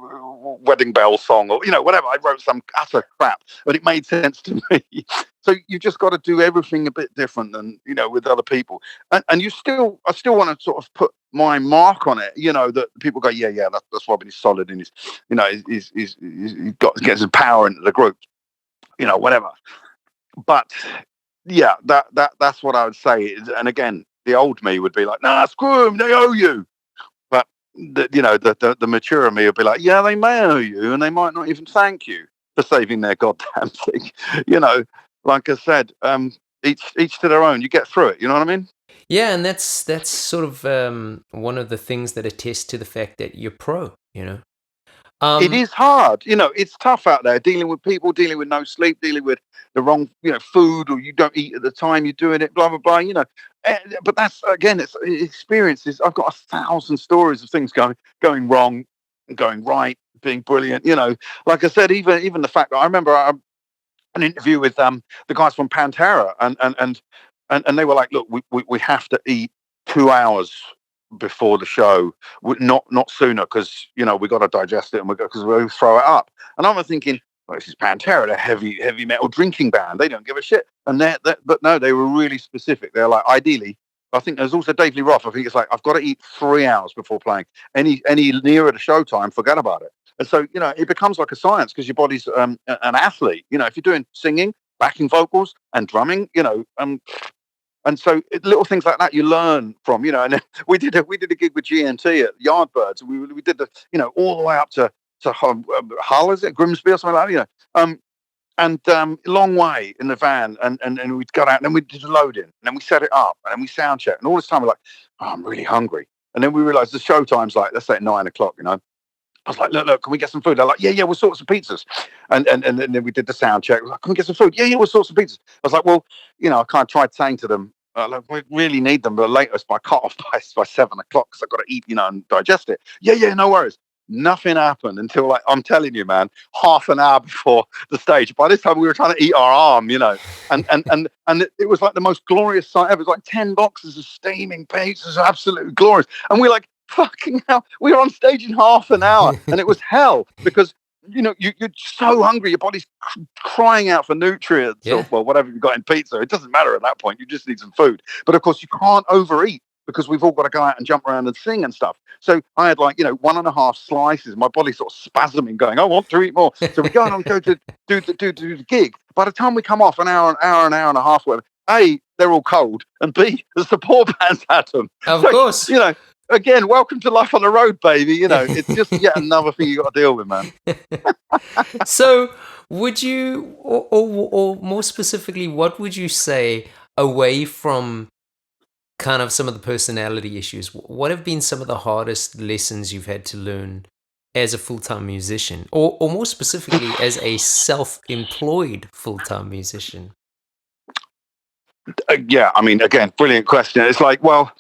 wedding bell song, or whatever. I wrote some utter crap, but it made sense to me. So you just got to do everything a bit different than with other people, and I still want to sort of put my mark on it. That people go, yeah, that's Robin. He's solid, and he's gets his power into the group, whatever. But yeah, that's what I would say. And again, the old me would be like, nah, screw them, they owe you. But the mature me would be like, yeah, they may owe you, and they might not even thank you for saving their goddamn thing. Like I said, each to their own. You get through it. You know what I mean? Yeah, and that's sort of one of the things that attests to the fact that you're pro. It is hard. It's tough out there dealing with people, dealing with no sleep, dealing with the wrong, food, or you don't eat at the time you're doing it, blah, blah, blah, But that's, again, it's experiences. I've got 1,000 stories of things going wrong and going right, being brilliant. Like I said, even the fact that I remember an interview with the guys from Pantera, and they were like, look, we have to eat 2 hours before the show, not sooner, because we got to digest it, and because we'll throw it up. And I'm thinking, well, this is Pantera, they're heavy metal drinking band, they don't give a shit. And but no, they were really specific. They're like, ideally, I think there's also Dave Lee Roth. I think it's like, I've got to eat 3 hours before playing. Any nearer the show time, forget about it. And so it becomes like a science, because your body's an athlete. If you're doing singing, backing vocals, and drumming, and so little things like that you learn from, and then we did a gig with GNT at Yardbirds, and we did the, all the way up to Hull, is it Grimsby or something like that, and long way in the van, and we'd got out, and then we did the loading, and then we set it up, and then we sound check, and all this time we're like, I'm really hungry, and then we realized the show time's like, let's say at 9 o'clock, I was like, look, can we get some food? They're like, yeah, we'll sort some pizzas. And then we did the sound check. I was like, can we get some food? Yeah, we'll sort some pizzas. I was like, well, I kind of tried saying to them, look, we really need them, but latest by cut off by 7 o'clock, because I've got to eat, and digest it. Yeah, no worries. Nothing happened until, like, I'm telling you, man, half an hour before the stage. By this time, we were trying to eat our arm, and it was like the most glorious sight ever. It was like 10 boxes of steaming pizzas, absolutely glorious. And we're like, fucking hell, we were on stage in half an hour, and it was hell, because you're so hungry, your body's crying out for nutrients, or whatever you've got in pizza. It doesn't matter at that point, you just need some food. But of course, you can't overeat, because we've all got to go out and jump around and sing and stuff. So I had 1.5 slices, my body sort of spasming, going, I want to eat more. So we go and go to do the gig. By the time we come off, an hour and a half, whatever, A, they're all cold, and B, the support band's had them. Of course. Again, welcome to life on the road, baby. It's just yet another thing you got to deal with, man. So would you, or more specifically, what would you say, away from kind of some of the personality issues, what have been some of the hardest lessons you've had to learn as a full-time musician, or more specifically as a self-employed full-time musician? Yeah, I mean, again, brilliant question. It's like, well,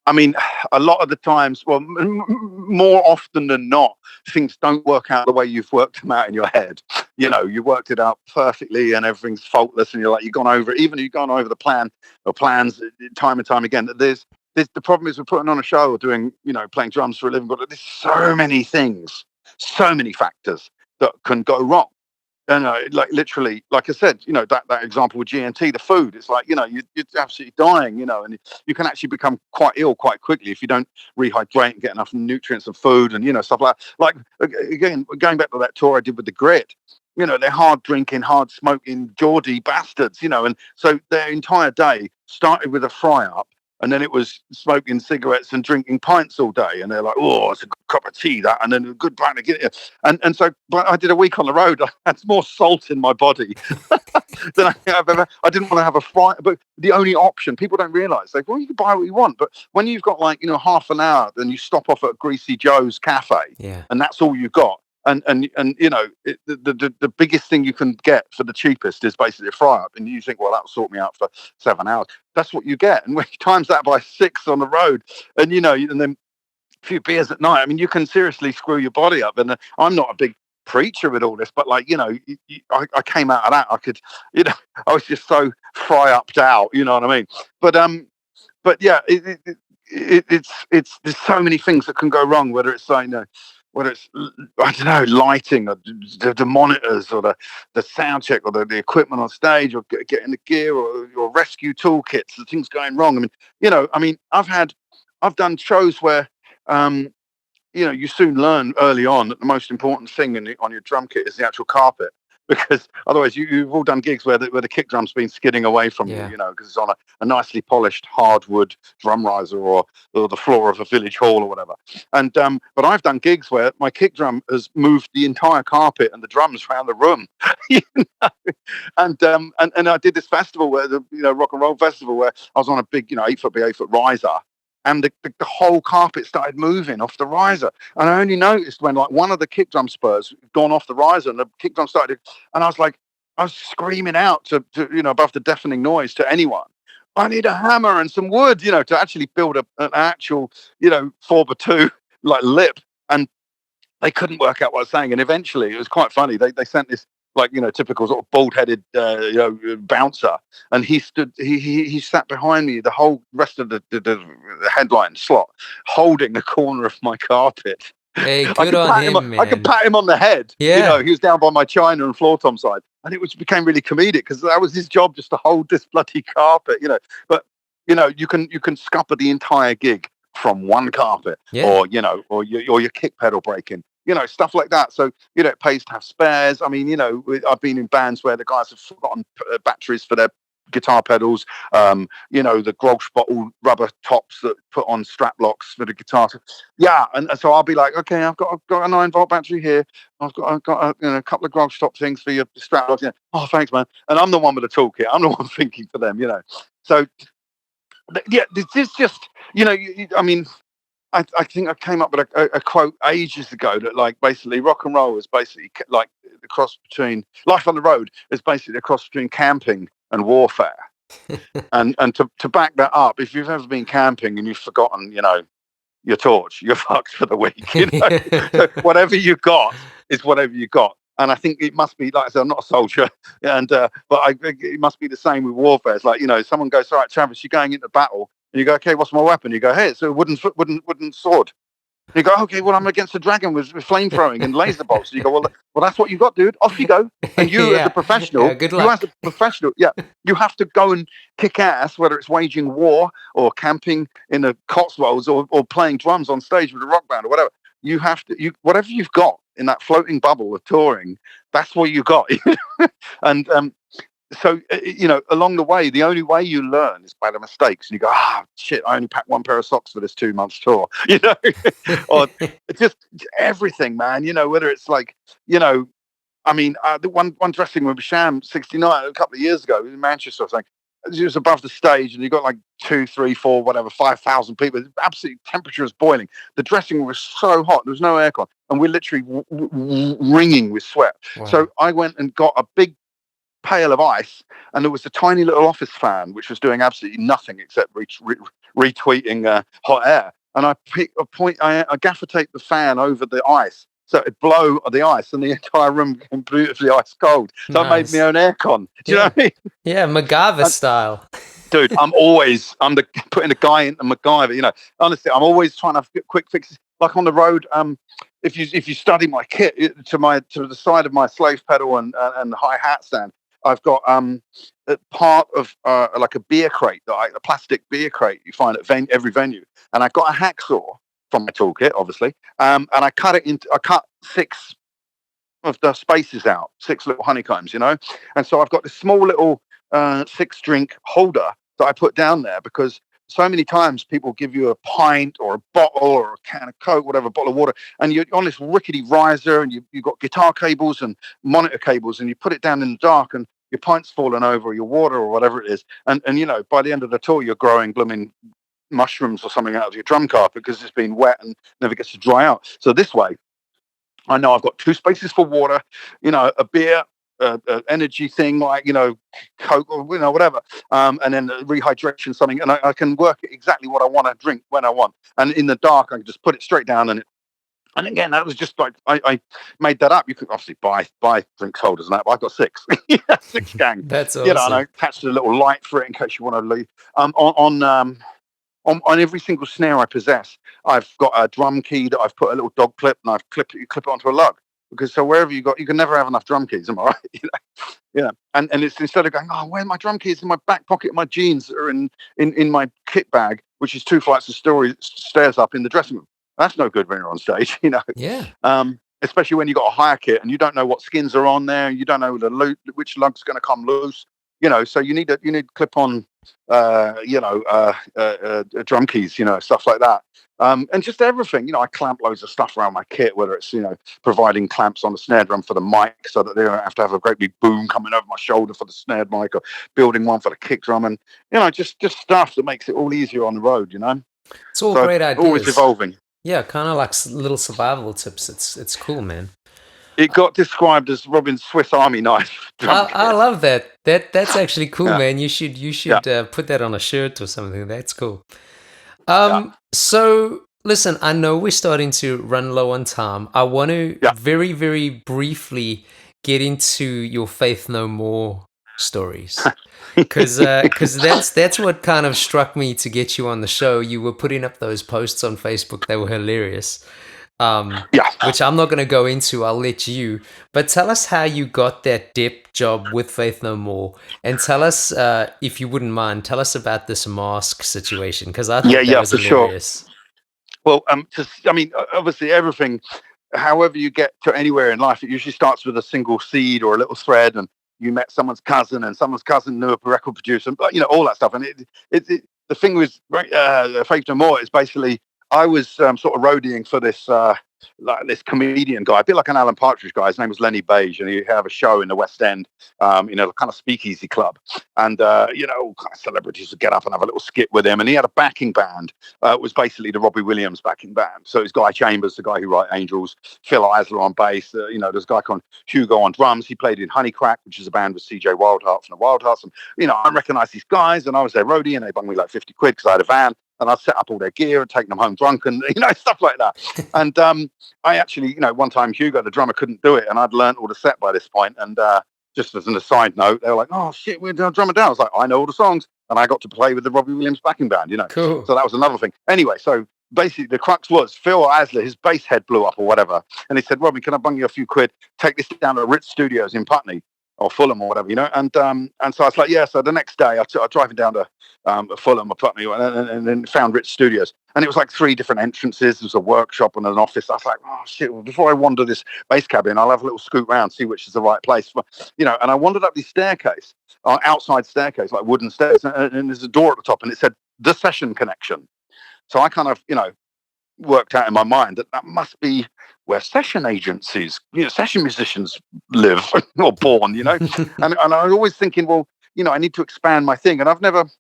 I mean, a lot of the times, well, more often than not, things don't work out the way you've worked them out in your head. You worked it out perfectly and everything's faultless, and you've gone over it. Even if you've gone over the plan or plans time and time again. There's the problem is we're putting on a show or doing, playing drums for a living, but there's so many things, so many factors that can go wrong. Like literally, like I said, that example with GNT, the food, it's like, you're absolutely dying, and you can actually become quite ill quite quickly if you don't rehydrate and get enough nutrients and food and, stuff like that. Like, again, going back to that tour I did with the Grit, they're hard drinking, hard smoking, Geordie bastards, and so their entire day started with a fry up. And then it was smoking cigarettes and drinking pints all day. And they're like, oh, it's a good cup of tea, that. And then a good pint of get. And so, but I did a week on the road. I had more salt in my body than I have ever. I didn't want to have a fry. But the only option, people don't realise, well, you can buy what you want. But when you've got half an hour, then you stop off at Greasy Joe's cafe. Yeah. And that's all you've got. And the biggest thing you can get for the cheapest is basically a fry up, and you think, well, that'll sort me out for 7 hours. That's what you get, and when you times that by 6 on the road, and and then a few beers at night. I mean, you can seriously screw your body up. And I'm not a big preacher with all this, but I came out of that. I could, I was just so fry upped out. You know what I mean? But yeah, it's there's so many things that can go wrong. Whether it's whether it's, I don't know, lighting or the monitors or the sound check or the equipment on stage or getting the gear or your rescue toolkits, the things going wrong. I've done shows where, you soon learn early on that the most important thing on your drum kit is the actual carpet. Because otherwise, you've all done gigs where the kick drum's been skidding away from you, because it's on a nicely polished hardwood drum riser or the floor of a village hall or whatever. And but I've done gigs where my kick drum has moved the entire carpet and the drums around the room. And I did this festival where the rock and roll festival where I was on a big 8 foot by 8 foot riser. And the whole carpet started moving off the riser. And I only noticed when one of the kick drum spurs gone off the riser and the kick drum started. And I was screaming out to above the deafening noise to anyone, I need a hammer and some wood, to actually build an actual, 4x2 lip. And they couldn't work out what I was saying. And eventually it was quite funny. They sent this typical sort of bald-headed bouncer, and he sat behind me the whole rest of the headline slot, holding the corner of my carpet. Hey, good on him, man. I could pat him on the head. Yeah. He was down by my china and floor tom side, and it became really comedic because that was his job, just to hold this bloody carpet. But you can scupper the entire gig from one carpet, or your kick pedal breaking. Stuff like that. So, it pays to have spares. I mean, I've been in bands where the guys have forgotten batteries for their guitar pedals, the Grolsch bottle rubber tops that put on strap locks for the guitar. Yeah. And so I'll be like, okay, I've got a 9-volt battery here. I've got a couple of Grolsch top things for your strap locks. Oh, thanks, man. And I'm the one with the toolkit. I'm the one thinking for them, So, yeah, this is just, I think I came up with a quote ages ago that basically rock and roll is basically like the cross between life on the road is basically the cross between camping and warfare. and to back that up, if you've ever been camping and you've forgotten, your torch, you're fucked for the week. So whatever you got is whatever you got. And I think it must be, like I said, I'm not a soldier, but it must be the same with warfare. It's like, someone goes, all right, Travis, you're going into battle. And you go, okay, what's my weapon? You go, hey, it's a wooden sword. And you go, okay, well, I'm against a dragon with flame throwing and laser bolts. And you go, well, that's what you got, dude. Off you go. And you, as a professional, good luck. You have to go and kick ass, whether it's waging war or camping in the Cotswolds or playing drums on stage with a rock band or whatever. You have to, whatever you've got in that floating bubble of touring, that's what you got. And so, along the way, the only way you learn is by the mistakes. And you go, shit, I only packed one pair of socks for this 2 months tour, or just everything, man, whether it's the one dressing room with Sham 69 a couple of years ago in Manchester, I was like, it was above the stage and you got 2, 3, 4, whatever, 5,000 people. Absolutely, temperature was boiling. The dressing room was so hot. There was no aircon. And we're literally wringing with sweat. Wow. So I went and got a big pail of ice, and there was a tiny little office fan which was doing absolutely nothing except retweeting hot air. And I gaffer taped the fan over the ice so it'd blow the ice, and the entire room became beautifully ice cold. So I made my Nice. own aircon. Do you know Yeah. what I mean? Yeah, MacGyver And, style. dude, I'm the putting a guy into MacGyver. Honestly, I'm always trying to have quick fixes. Like on the road, if you study my kit to the side of my slave pedal and hi hat stand, I've got part of like a beer crate, a plastic beer crate you find at every venue, and I got a hacksaw from my toolkit, obviously, and I cut 6 of the spaces out, 6 little honeycombs, and so I've got this small little 6-drink holder that I put down there because so many times people give you a pint or a bottle or a can of Coke, whatever, a bottle of water, and you're on this rickety riser and you've got guitar cables and monitor cables, and you put it down in the dark and your pint's fallen over, or your water or whatever it is, and by the end of the tour you're growing blooming mushrooms or something out of your drum carpet because it's been wet and never gets to dry out. So this way I know I've got 2 spaces for water, a beer, energy thing like, Coke or, whatever. And then rehydration, something. And I can work exactly what I want to drink when I want. And in the dark, I can just put it straight down. And again, that was just like, I made that up. You could obviously buy drink holders and that, but I've got 6, 6 gang, That's and I awesome. attached a little light for it in case you want to leave. On every single snare I possess, I've got a drum key that I've put a little dog clip, and you clip it onto a lug. Because so wherever you can never have enough drum keys, am I right? And it's instead of going, oh, where are my drum keys in my back pocket of my jeans that are in my kit bag, which is 2 flights of stairs up in the dressing room. That's no good when you're on stage, Yeah. Especially when you got a hire kit and you don't know what skins are on there, and you don't know which lug's going to come loose. So you need clip on drum keys, stuff like that. And just everything, I clamp loads of stuff around my kit, whether it's, providing clamps on the snare drum for the mic so that they don't have to have a great big boom coming over my shoulder for the snare mic, or building one for the kick drum, and, just stuff that makes it all easier on the road, It's all So great always ideas. evolving. Yeah, kind of like little survival tips. It's cool, man. It got described as Robin's Swiss Army knife drum I kit. love that. That's actually cool, Yeah, man. You should yeah, put that on a shirt or something. That's cool. yeah, So listen, I know we're starting to run low on time. I want to yeah. very, very briefly get into your Faith No More stories. Cause that's what kind of struck me to get you on the show. You were putting up those posts on Facebook; they were hilarious. Yeah. Which I'm not going to go into. I'll let you. But tell us how you got that dep job with Faith No More, and tell us, if you wouldn't mind, tell us about this mask situation because I Yeah, thought that yeah, was for sure. hilarious. Well, obviously everything, however you get to anywhere in life, it usually starts with a single seed or a little thread, and you met someone's cousin, and someone's cousin knew a record producer, but all that stuff. And the thing with Faith No More is basically I was sort of roadieing for this comedian guy, a bit like an Alan Partridge guy. His name was Lenny Beige, and he had a show in the West End, kind of speakeasy club, and all kind of celebrities would get up and have a little skit with him, and he had a backing band. It was basically the Robbie Williams backing band. So it's Guy Chambers, the guy who wrote Angels, Phil Isler on bass. There's a guy called Hugo on drums. He played in Honeycrack, which is a band with CJ Wildheart from the Wildhearts. And I recognised these guys, and I was their roadie, and they bunged me like 50 quid because I had a van, and I'd set up all their gear and take them home drunk, and stuff like that. And I actually, one time Hugo, the drummer, couldn't do it, and I'd learned all the set by this point. And just as an aside note, they were like, "Oh shit, we're doing drummer down." I was like, "I know all the songs," and I got to play with the Robbie Williams backing band. Cool. So that was another thing. Anyway, so basically the crux was Phil Isler, his bass head blew up or whatever, and he said, "Robbie, can I bung you a few quid? Take this down to Ritz Studios in Putney or Fulham or whatever, And so I was like, yeah. So the next day, I was driving down to Fulham or Putney, and then found Ritz Studios, and it was like 3 different entrances. There was a workshop and an office. I was like, oh shit! Well, before I wander this bass cabin, I'll have a little scoot round, see which is the right place for, And I wandered up this staircase, outside staircase, like wooden stairs, and there's a door at the top, and it said the session connection. So I kind of, worked out in my mind that must be where session agencies, session musicians live or born, and I was always thinking, well, I need to expand my thing. And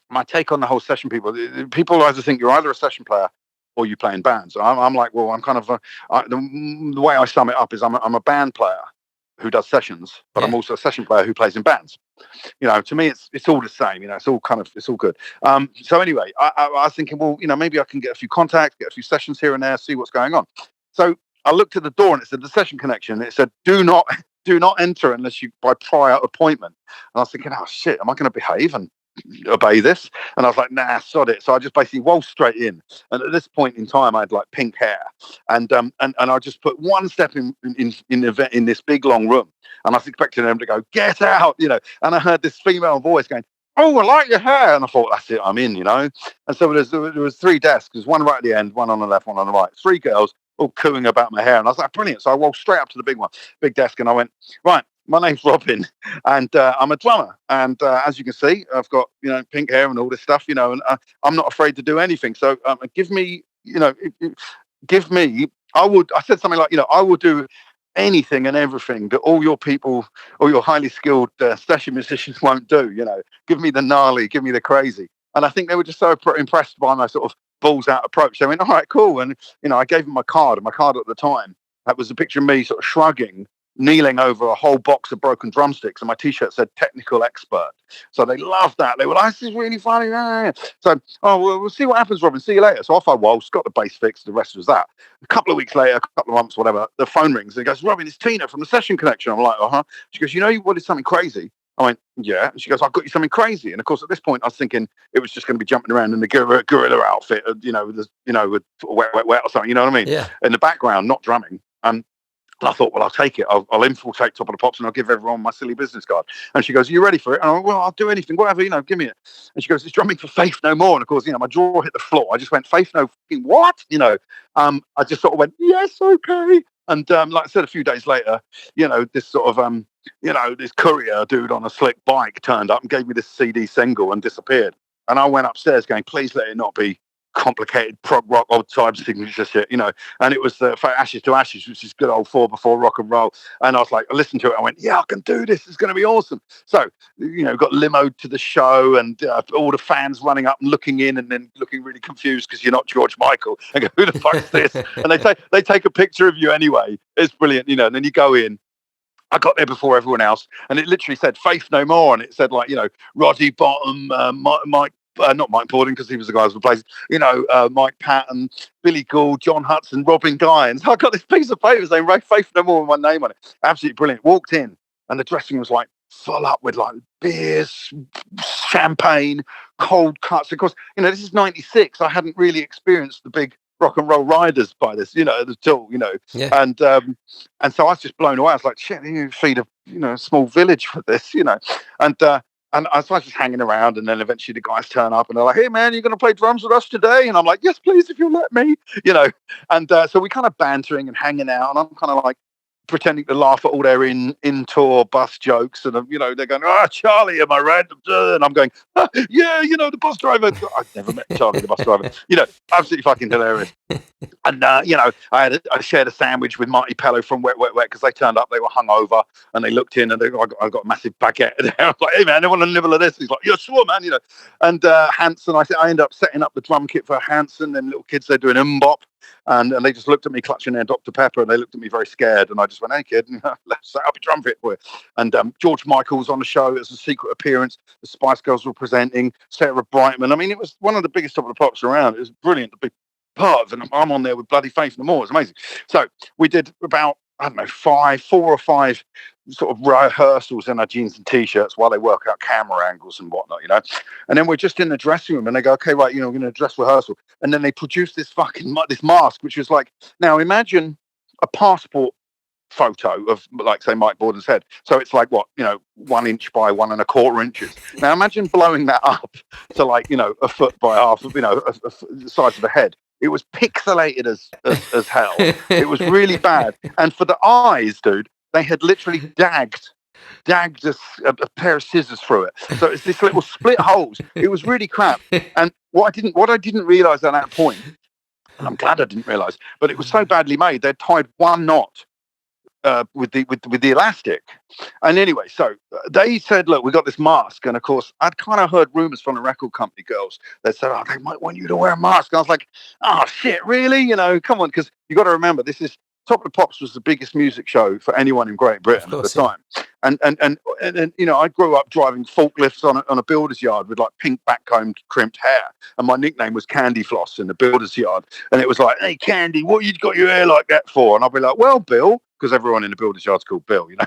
my take on the whole session people either think you're either a session player or you play in bands. I'm like, well, I'm kind of the way I sum it up is I'm a band player who does sessions, but I'm also a session player who plays in bands. To me, it's all the same. It's all good. So anyway, I was thinking, well, maybe I can get a few contacts, get a few sessions here and there, see what's going on. So I looked at the door and it said the session connection. It said, do not enter unless you by prior appointment. And I was thinking, oh shit, am I going to behave and obey this? And I was like, nah, sod it. So I just basically waltzed straight in. And at this point in time, I had like pink hair, and I just put one step in this big long room, and I was expecting them to go, get out, And I heard this female voice going, oh, I like your hair. And I thought, that's it, I'm in. And so there was 3 desks. There's one right at the end, one on the left, one on the right. 3 girls all cooing about my hair. And I was like, brilliant. So I walked straight up to the big desk, and I went, right, my name's Robin, and I'm a drummer. And as you can see, I've got, pink hair and all this stuff, and I'm not afraid to do anything. So give me, I said something like, I will do anything and everything that all your people, all your highly skilled session musicians won't do. Give me the gnarly, give me the crazy. And I think they were just so impressed by my sort of balls out approach. They went, all right, cool. And I gave them my card, and my card at the time, that was a picture of me sort of shrugging, kneeling over a whole box of broken drumsticks, and my t-shirt said technical expert. So they loved that. They were like, this is really funny. So, we'll see what happens, Robin. See you later. So off I waltzed, got the bass fixed. The rest was that. A couple of weeks later, a couple of months, whatever, the phone rings and he goes, Robin, it's Tina from the Session Connection. I'm like, uh-huh. She goes, you wanted something crazy? I went, yeah. And she goes, I've got you something crazy. And of course, at this point, I was thinking it was just going to be jumping around in the gorilla outfit, with wet or something. You know what I mean? Yeah. In the background, not drumming. And I thought, well, I'll take it. I'll infiltrate Top of the Pops, and I'll give everyone my silly business card. And she goes, are you ready for it? And I went, well, I'll do anything, whatever, give me it. And she goes, it's drumming for Faith No More. And of course, my jaw hit the floor. I just went, Faith No fucking what? I just sort of went, yes, okay. And like I said, a few days later, this sort of, this courier dude on a slick bike turned up and gave me this CD single and disappeared. And I went upstairs going, please let it not be complicated prog rock old time signature shit, and it was Ashes to Ashes, which is good old 4 before rock and roll. And I was like, I listened to it, I went, yeah, I can do this, it's going to be awesome. So got limoed to the show, and all the fans running up and looking in, and then looking really confused because you're not George Michael, and go, who the fuck is this? And they take a picture of you anyway. It's brilliant, and then you go in. I got there before everyone else, and it literally said Faith No More, and it said like, Roddy Bottom, Mike, not Mike Borden because he was the guy who replaced, Mike Patton, Billy Gould, John Hudson, Robin Guy. And so I got this piece of paper saying Faith No More with my name on it. Absolutely brilliant. Walked in, and the dressing room was like full up with like beers, champagne, cold cuts. Of course, this is 96. I hadn't really experienced the big rock and roll riders by this, at all, Yeah. And so I was just blown away. I was like, shit, you feed a small village for this, and I was just hanging around, and then eventually the guys turn up and they're like, hey man, you're going to play drums with us today? And I'm like, yes, please, if you'll let me, and so we kind of bantering and hanging out, and I'm kind of like pretending to laugh at all their in-tour bus jokes, and they're going, Charlie, am I right? And I'm going, yeah, the bus driver. I've never met Charlie the bus driver. Absolutely fucking hilarious. And I shared a sandwich with Marty Pello from Wet Wet Wet because they turned up, they were hungover, and they looked in, and I got a massive baguette there. I was like, hey man, I want a nibble of this. He's like, yeah, sure man, And Hanson, I ended up setting up the drum kit for Hanson. Them little kids, they're doing mbop. And they just looked at me clutching their Dr. Pepper, and they looked at me very scared. And I just went, hey, kid, let's set up a drum kit for you. And George Michael was on the show. It was a secret appearance. The Spice Girls were presenting. Sarah Brightman. I mean, it was one of the biggest Top of the Pops around. It was brilliant to be part of. And I'm on there with bloody Faith No More. It's amazing. So we did about, I don't know, 4 or 5 sort of rehearsals in our jeans and t-shirts while they work out camera angles and whatnot, and then we're just in the dressing room, and they go, okay, right, we're going to dress rehearsal, and then they produce this this mask, which was like, now imagine a passport photo of, like, say, Mike Borden's head. So it's like, what, 1 inch by 1.25 inches. Now imagine blowing that up to like, a foot by half, the size of the head. It was pixelated as hell. It was really bad. And for the eyes, dude, they had literally dagged a pair of scissors through it. So it's this little split holes. It was really crap. And what I didn't realize at that point, and I'm glad I didn't realize, but it was so badly made, they'd tied 1 knot with the elastic. And anyway, so they said, look, we got this mask. And of course, I'd kind of heard rumors from the record company girls that said, they might want you to wear a mask. And I was like, oh shit, really? Come on, because you got to remember, this is Top of the Pops was the biggest music show for anyone in Great Britain at the time. And you know, I grew up driving forklifts on a builder's yard with like pink backcombed crimped hair, and my nickname was Candy Floss in the builder's yard. And it was like, "Hey, Candy, what you got your hair like that for?" And I'll be like, "Well, Bill," because everyone in the builder's yard's called Bill, you know.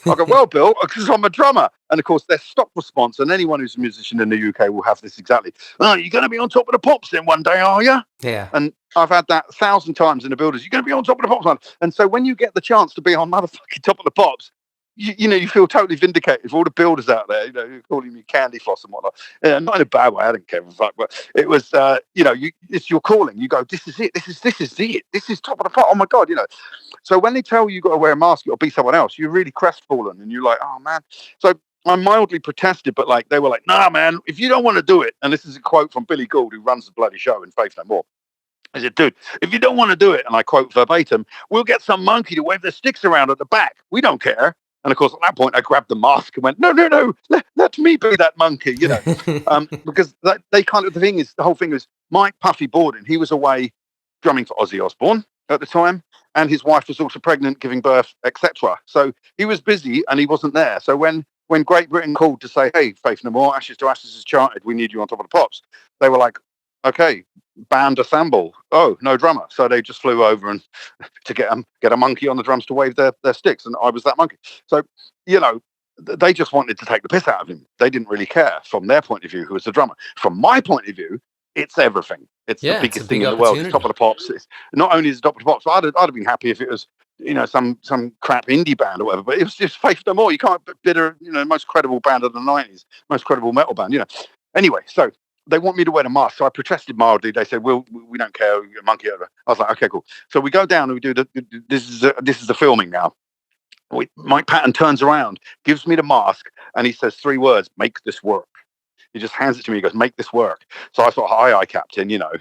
I go, "Well, Bill, because I'm a drummer." And of course, their stock response, and anyone who's a musician in the UK will have this exactly. "Oh, you're going to be on top of the pops then one day, are you?" Yeah. And I've had that 1,000 times in the builders. You're going to be on top of the pops, man. And so when you get the chance to be on motherfucking top of the pops, you know, you feel totally vindicated for all the builders out there, you know, calling me Candy Floss and whatnot. Not in a bad way. I didn't give a fuck, but it was, you know, it's your calling. You go, this is it. This is it. This is top of the pot. Oh my God, you know. So when they tell you got to wear a mask or be someone else, you're really crestfallen and you're like, oh man. So I mildly protested, but like they were like, "Nah, man, if you don't want to do it," and this is a quote from Billy Gould, who runs the bloody show in Faith No More. I said, "Dude, if you don't want to do it," and I quote verbatim, "we'll get some monkey to wave their sticks around at the back. We don't care." And of course, at that point, I grabbed the mask and went, "No, no, no, let me be that monkey," you know, because they kind of, the whole thing is Mike Puffy Borden. He was away drumming for Ozzy Osbourne at the time, and his wife was also pregnant, giving birth, etc. So he was busy and he wasn't there. So when Great Britain called to say, "Hey, Faith No More, Ashes to Ashes is charted. We need you on top of the pops," they were like, "Okay, band assemble." Oh, no drummer. So they just flew over and to get a monkey on the drums to wave their sticks, and I was that monkey. So, you know, they just wanted to take the piss out of him. They didn't really care from their point of view who was the drummer. From my point of view, it's everything. It's the biggest thing in the world. It's top of the pops. It's not only is it top of the pops, but I'd have been happy if it was, you know, some crap indie band or whatever. But it was just Faith No More. You can't bitter, you know, most credible band of the '90s, most credible metal band, you know. Anyway, so they want me to wear a mask. So I protested mildly. They said, "Well, we don't care. You're a monkey over." I was like, "Okay, cool." So we go down and we do this is the filming now. Mike Patton turns around, gives me the mask, and he says 3 words: "Make this work." He just hands it to me. He goes, "Make this work." So I thought, "Aye, Captain," you know.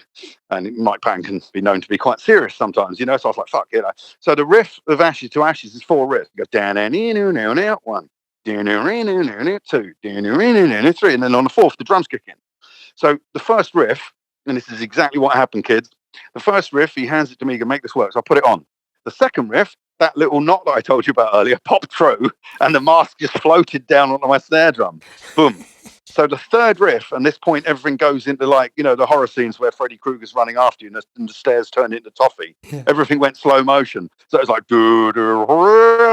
And Mike Patton can be known to be quite serious sometimes, you know. So I was like, "Fuck," you know. So the riff of Ashes to Ashes is 4 riffs. It goes down and in and out 1, down and in 2, down and in 3, and then on the 4th the drums kick in. So the first riff, and this is exactly what happened, kids. The first riff, he hands it to me, to make this work. So I put it on. The second riff, that little knot that I told you about earlier, popped through, and the mask just floated down onto my snare drum. Boom. So the third riff, and this point, everything goes into like, you know, the horror scenes where Freddy Krueger's running after you and the stairs turn into toffee. Yeah. Everything went slow motion. So it was like, doo, doo,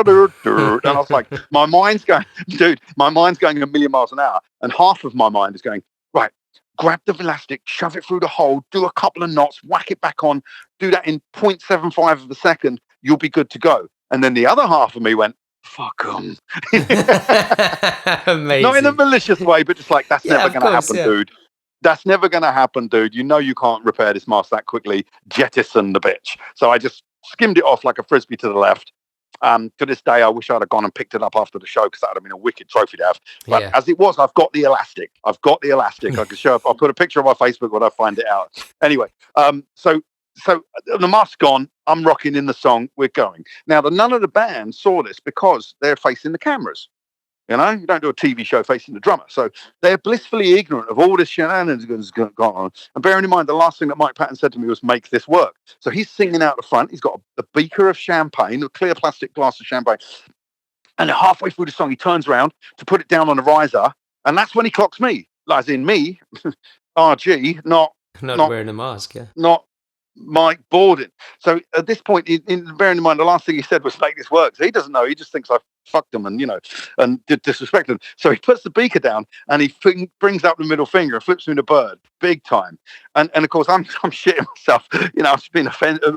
doo, doo. And I was like, my mind's going, dude, my mind's going a million miles an hour. And half of my mind is going, right, grab the elastic, shove it through the hole, do a couple of knots, whack it back on, do that in 0.75 of a second, you'll be good to go. And then the other half of me went, "Fuck them." Not in a malicious way, but just like, that's never going to happen, dude. That's never going to happen, dude. You know you can't repair this mask that quickly. Jettison the bitch. So I just skimmed it off like a frisbee to the left. To this day, I wish I'd have gone and picked it up after the show because that would have been a wicked trophy to have. But as it was, I've got the elastic. I can show up. I'll put a picture on my Facebook when I find it out. Anyway, so the mask's gone. I'm rocking in the song. We're going. Now, none of the band saw this because they're facing the cameras. You know, you don't do a TV show facing the drummer. So they're blissfully ignorant of all this shenanigans going on. And bearing in mind, the last thing that Mike Patton said to me was, "Make this work." So he's singing out the front. He's got a beaker of champagne, a clear plastic glass of champagne. And halfway through the song, he turns around to put it down on the riser. And that's when he clocks me. As in me, RG, not wearing a mask, not Mike Borden. So at this point, bearing in mind, the last thing he said was, "Make this work." So he doesn't know. He just thinks I fucked him and, you know, and disrespected him. So he puts the beaker down and he brings up the middle finger and flips me the bird, big time. And of course, I'm shitting myself. You know, I've been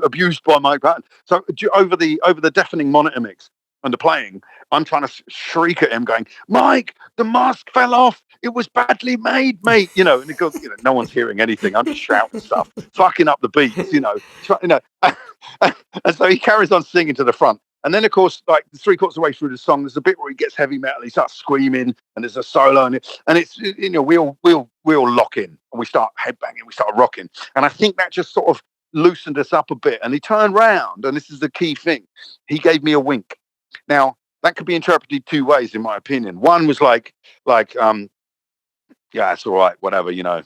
abused by Mike Patton. So over the deafening monitor mix and the playing, I'm trying to shriek at him, going, "Mike, the mask fell off. It was badly made, mate." You know, and it goes, you know, no one's hearing anything. I'm just shouting stuff, fucking up the beats, you know. And so he carries on singing to the front. And then, of course, like 3/4 of the way through the song, there's a bit where he gets heavy metal. He starts screaming, and there's a solo, and it's, you know, we all lock in, and we start headbanging, we start rocking, and I think that just sort of loosened us up a bit. And he turned round, and this is the key thing: he gave me a wink. Now that could be interpreted 2 ways, in my opinion. One was like, yeah, it's all right, whatever, you know.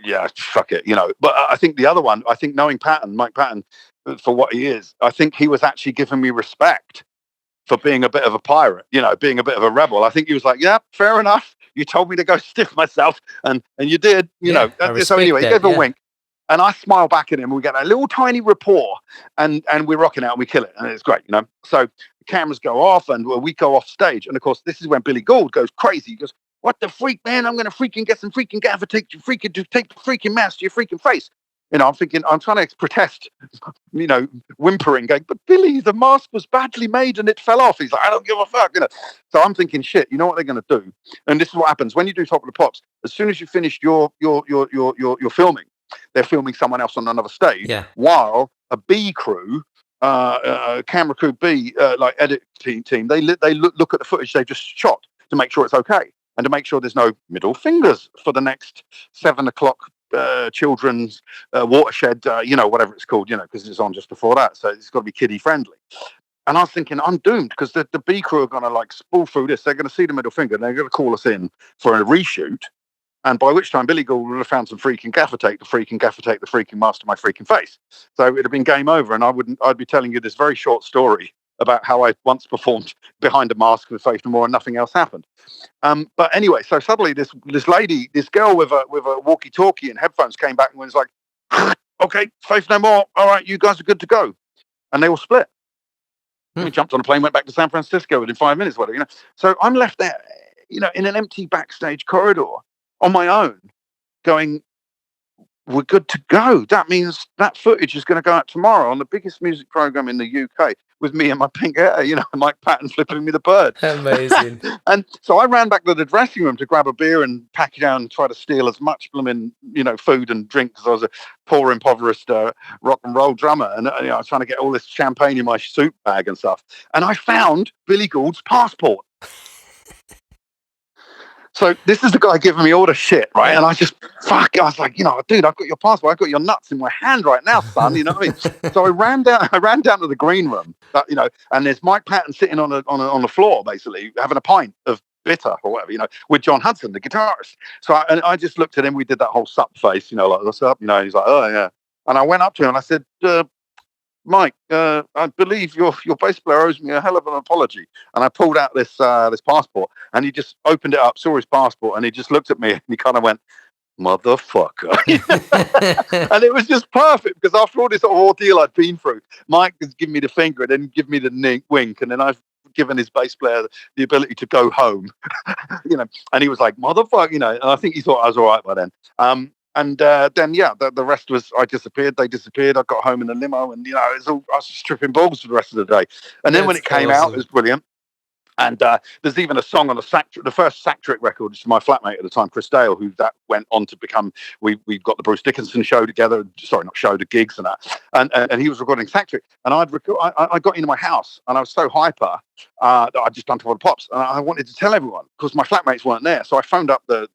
Yeah, fuck it, you know. But I think the other one, I think knowing Mike Patton, for what he is, I think he was actually giving me respect for being a bit of a pirate, being a bit of a rebel. I think he was like, yeah, fair enough. You told me to go stiff myself, and you did, So anyway, he gave a wink. And I smile back at him, and we get a little tiny rapport, and we're rocking out, and we kill it, and it's great, So the cameras go off, and we go off stage, and of course, this is when Billy Gould goes crazy. He goes, "What the freak, man? I'm going to freaking get some freaking gaffer tape to take the freaking mask to your freaking face." I'm thinking, I'm trying to protest, whimpering, going, "But Billy, the mask was badly made and it fell off." He's like, "I don't give a fuck," So I'm thinking, shit, you know what they're going to do? And this is what happens when you do Top of the Pops. As soon as you finish your filming, they're filming someone else on another stage, while a B crew, camera crew B, like edit team, they look at the footage they've just shot to make sure it's okay, and to make sure there's no middle fingers for the next 7 o'clock children's watershed, whatever it's called, because it's on just before that, so it's got to be kiddie friendly. And I was thinking, I'm doomed, because the B crew are going to like spool through this. They're going to see the middle finger, and they're going to call us in for a reshoot. And by which time Billy Gould would have found some freaking gaffer tape, the freaking mask to my freaking face. So it'd have been game over, and I'd be telling you this very short story about how I once performed behind a mask with Faith No More and nothing else happened. But anyway, so suddenly this girl with a walkie-talkie and headphones came back and was like, "Okay, Faith No More, all right, you guys are good to go." And they all split. We jumped on a plane, went back to San Francisco within 5 minutes, whatever, So I'm left there, in an empty backstage corridor on my own, going, "We're good to go." That means that footage is going to go out tomorrow on the biggest music program in the UK with me and my pink hair, Mike Patton flipping me the bird. Amazing. And so I ran back to the dressing room to grab a beer and pack it down and try to steal as much blooming, food and drink, because I was a poor, impoverished rock and roll drummer. And I was trying to get all this champagne in my suit bag and stuff. And I found Billy Gould's passport. So this is the guy giving me all the shit, right? And I was like, "Dude, I've got your passport. I've got your nuts in my hand right now, son." You know what I mean? So I ran down to the green room, and there's Mike Patton sitting on the floor, basically having a pint of bitter or whatever, with John Hudson, the guitarist. So I just looked at him. We did that whole sup face, like, "What's up?" And he's like, "Oh yeah." And I went up to him and I said, "Mike, I believe your bass player owes me a hell of an apology." And I pulled out this passport, and he just opened it up, saw his passport, and he just looked at me and he kind of went, "Motherfucker." And it was just perfect, because after all this sort of ordeal I'd been through, Mike has given me the finger and then give me the wink, and then I've given his bass player the ability to go home, and he was like, "Motherfucker," and I think he thought I was all right by then. And then, the rest was, I disappeared. They disappeared. I got home in a limo, and I was just tripping balls for the rest of the day. And then when it came out, it was brilliant. And there's even a song on the first Sacktrick record, which is my flatmate at the time, Chris Dale, who that went on to become. We got the Bruce Dickinson show together. Sorry, not show, the gigs and that. And he was recording Sacktrick, and I got into my house, and I was so hyper that I'd just done Top of the Pops, and I wanted to tell everyone, because my flatmates weren't there. So I phoned up the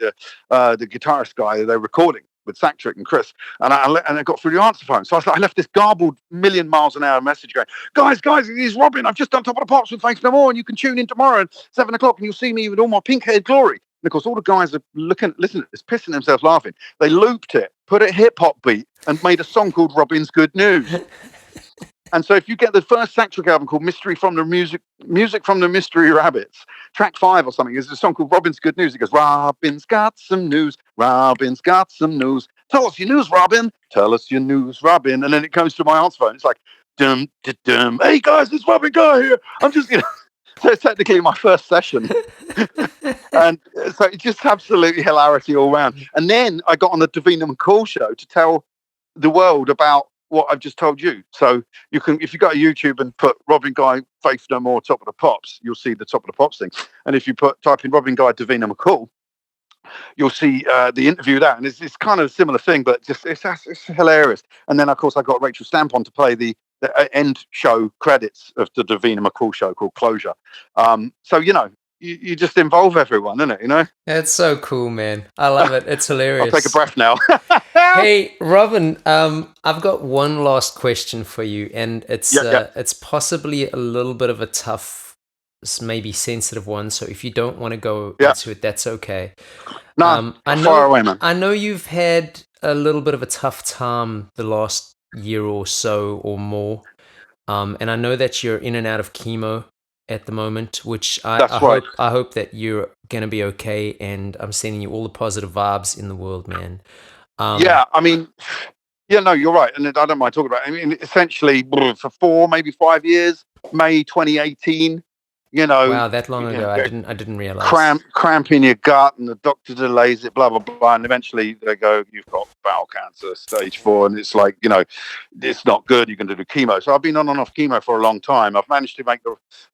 guitarist guy that they're recording with Sacktrick and Chris, and I got through the answer phone. So I left this garbled million miles an hour message going, guys, it's Robin. I've just done Top of the Pops with Faith No More, and you can tune in tomorrow at 7 o'clock, and you'll see me with all my pink-haired glory. And of course, all the guys are listening to this, pissing themselves laughing. They looped it, put a hip-hop beat, and made a song called Robin's Good News. And so if you get the first Sacktrick album called Music from the Mystery Rabbits, track 5 or something, is a song called Robin's Good News. It goes, "Robin's got some news. Robin's got some news. Tell us your news, Robin. Tell us your news, Robin." And then it goes to my answer phone. It's like, "Dum, dum. Hey guys, it's Robin Guy here. I'm just, So it's technically my first session. And so it's just absolutely hilarity all round. And then I got on the Davina McCall show to tell the world about what I've just told you. So you can, if you go to YouTube and put Robin Guy, Faith No More, Top of the Pops, you'll see the Top of the Pops thing. And if you type in Robin Guy, Davina McCall, you'll see the interview that, and it's kind of a similar thing, but just it's hilarious. And then of course I got Rachel Stamp on to play the end show credits of the Davina McCall show called Closure. So you just involve everyone, innit? It's so cool, man. I love it. It's hilarious. I'll take a breath now. Hey, Robin, I've got one last question for you, and it's possibly a little bit of a tough, maybe sensitive one. So if you don't want to go into it, that's okay. No, far away, man. I know you've had a little bit of a tough time the last year or so or more, and I know that you're in and out of chemo, at the moment, which That's right. I hope that you're gonna be okay, and I'm sending you all the positive vibes in the world, man. Yeah, I mean, yeah, no, you're right, and I don't mind talking about it. I mean, essentially, for 4, maybe 5 years, May 2018, you know, Wow, that long ago, get I didn't realize. cramp in your gut, and the doctor delays it, blah blah blah, and eventually they go, "You've got bowel cancer, stage 4," and it's like, it's not good. You're going to do chemo. So I've been on and off chemo for a long time. I've managed to make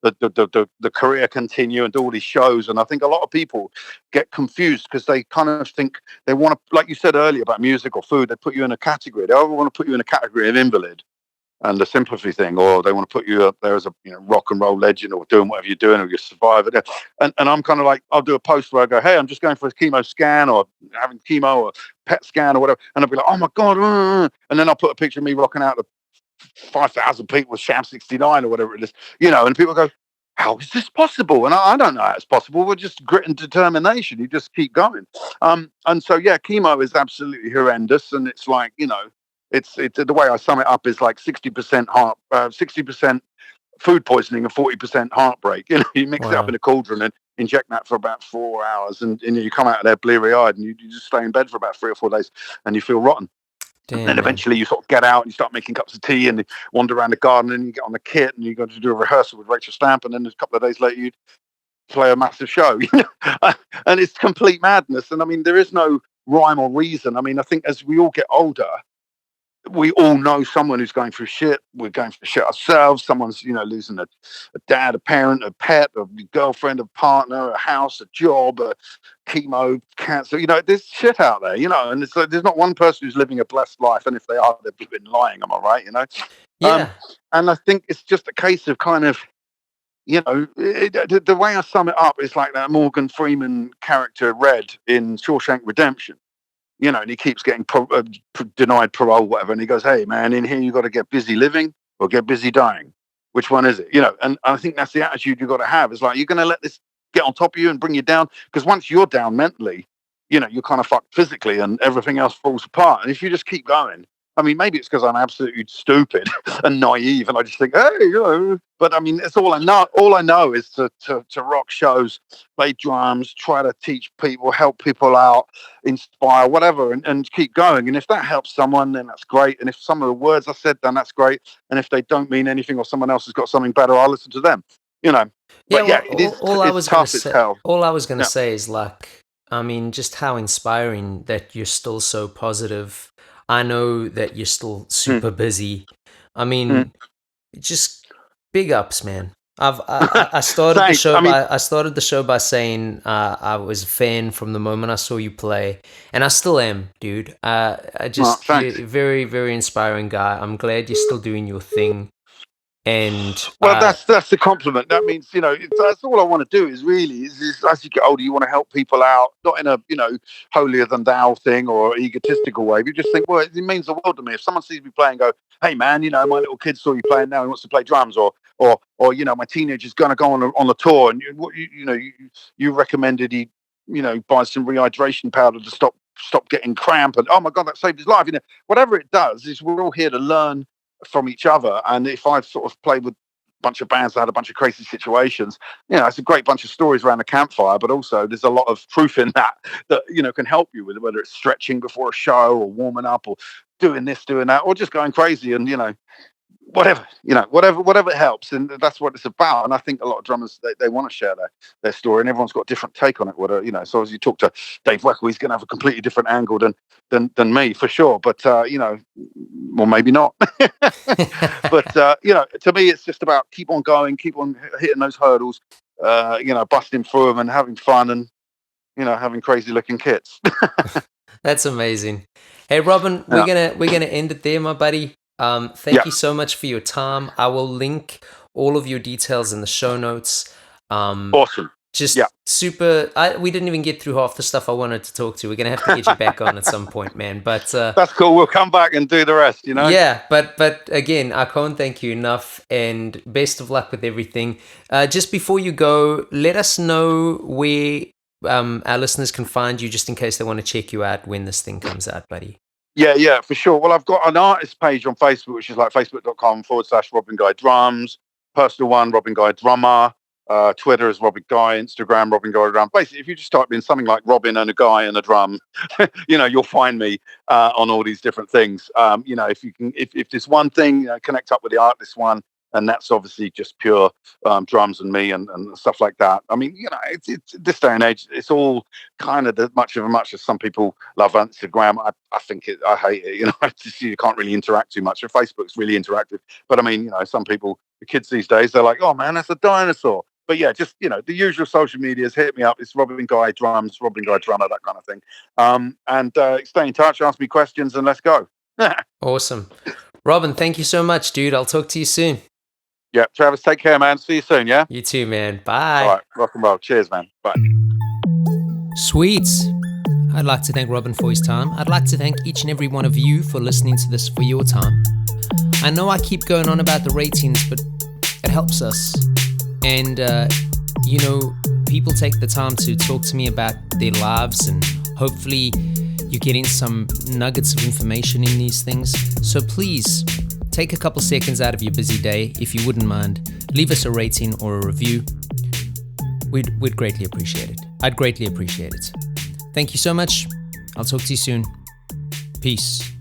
the career continue and do all these shows, and I think a lot of people get confused because they kind of think they want to, like you said earlier about music or food, they put you in a category. They either want to put you in a category of invalid and the sympathy thing, or they want to put you up there as a rock and roll legend or doing whatever you're doing or you're a survivor. And I'm kind of like, I'll do a post where I go, hey, I'm just going for a chemo scan or having chemo or PET scan or whatever. And I'll be like, oh my God. And then I'll put a picture of me rocking out to 5,000 people with Sham 69 or whatever it is, and people go, how is this possible? And I don't know how it's possible. We're just grit and determination. You just keep going. And so, yeah, chemo is absolutely horrendous. And it's like, it's the way I sum it up is like 60% 60% food poisoning and 40% heartbreak. You mix it up Wow, in a cauldron and inject that for about 4 hours, and you come out of there bleary eyed, and you just stay in bed for about 3 or 4 days, and you feel rotten. And damn, then man. eventually you sort of get out and you start making cups of tea and you wander around the garden and you get on the kit and you go to do a rehearsal with Rachel Stamp, and then a couple of days later you play a massive show. And it's complete madness. And I mean, there is no rhyme or reason. I mean, I think as we all get older, we all know someone who's going through shit. We're going through shit ourselves. Someone's, losing a dad, a parent, a pet, a girlfriend, a partner, a house, a job, a chemo, cancer. There's shit out there, and it's like, there's not one person who's living a blessed life. And if they are, they've been lying. Am I right? Um, Yeah, and I think it's just a case of kind of, the way I sum it up is like that Morgan Freeman character Red in Shawshank Redemption. And he keeps getting denied parole, whatever. And he goes, hey, man, in here, you got to get busy living or get busy dying. Which one is it? And I think that's the attitude you've got to have. It's like, you're going to let this get on top of you and bring you down. Because once you're down mentally, you're kind of fucked physically and everything else falls apart. And if you just keep going, I mean, maybe it's because I'm absolutely stupid and naive, and I just think, hey. But I mean, it's all I know. All I know is to rock shows, play drums, try to teach people, help people out, inspire, whatever, and keep going. And if that helps someone, then that's great. And if some of the words I said, then that's great. And if they don't mean anything or someone else has got something better, I'll listen to them. yeah. But Well, yeah, it is. all I It's was gonna tough. It's say, hell. all I was gonna Yeah. say is like, I mean, just how inspiring that you're still so positive. I know that you're still Mm, super busy. I mm. mean, just big ups, man. I started the Thanks. show I mean, by saying I was a fan from the moment I saw you play, and I still am, dude. thanks. You're a very, very inspiring guy. I'm glad you're still doing your thing, and Well, that's the compliment. That means, that's all I want to do is really is as you get older, you want to help people out, not in a holier than thou thing or egotistical way. But you just think, well, it means the world to me. If someone sees me play and go, hey man, my little kid saw you playing now, he wants to play drums, or my teenager's going to go on the tour, and you recommended he buy some rehydration powder to stop getting cramp, and oh my god, that saved his life. Whatever it does is we're all here to learn from each other. And if I've sort of played with a bunch of bands that had a bunch of crazy situations, it's a great bunch of stories around the campfire, but also there's a lot of truth in that can help you with it, whether it's stretching before a show or warming up or doing this, doing that, or just going crazy and whatever helps. And that's what it's about. And I think a lot of drummers, they want to share their story, and everyone's got a different take on it. So as you talk to Dave Weckl, he's going to have a completely different angle than me, for sure. But well, maybe not. But to me, it's just about keep on going, keep on hitting those hurdles, busting through them and having fun, and having crazy looking kits. that's amazing. Hey, Robin, Yeah. we're gonna end it there, my buddy. Yeah. Thank you so much for your time. I will link all of your details in the show notes. Awesome. Just Yeah. super. We didn't even get through half the stuff I wanted to talk to. We're gonna have to get you back on at some point, man. But That's cool. We'll come back and do the rest. yeah, but again, I can't thank you enough, and best of luck with everything. Just before you go, let us know where our listeners can find you, just in case they want to check you out when this thing comes out, buddy. Yeah, for sure. Well, I've got an artist page on Facebook, which is like facebook.com/Robin Guy Drums, personal one, Robin Guy Drummer. Twitter is Robin Guy, Instagram Robin Guy Drum. Basically, if you just type in something like Robin and a guy and a drum, you'll find me on all these different things. If you can, if there's one thing, connect up with the artist one, and that's obviously just pure drums and me and stuff like that. I mean, it's this day and age, it's all kind of as much as some people love Instagram. I think I hate it. You can't really interact too much. And Facebook's really interactive, but I mean, some people, the kids these days, they're like, oh man, that's a dinosaur. But yeah, just the usual social medias. Hit me up. It's Robin Guy Drums, Robin Guy Drummer, that kind of thing. And stay in touch. Ask me questions, and let's go. Awesome, Robin. Thank you so much, dude. I'll talk to you soon. Yeah, Travis, take care, man. See you soon. Yeah. You too, man. Bye. All right, rock and roll. Cheers, man. Bye. Sweet. I'd like to thank Robin for his time. I'd like to thank each and every one of you for listening to this for your time. I know I keep going on about the ratings, but it helps us. And, people take the time to talk to me about their lives, and hopefully you're getting some nuggets of information in these things. So please take a couple seconds out of your busy day, if you wouldn't mind. Leave us a rating or a review. We'd greatly appreciate it. I'd greatly appreciate it. Thank you so much. I'll talk to you soon. Peace.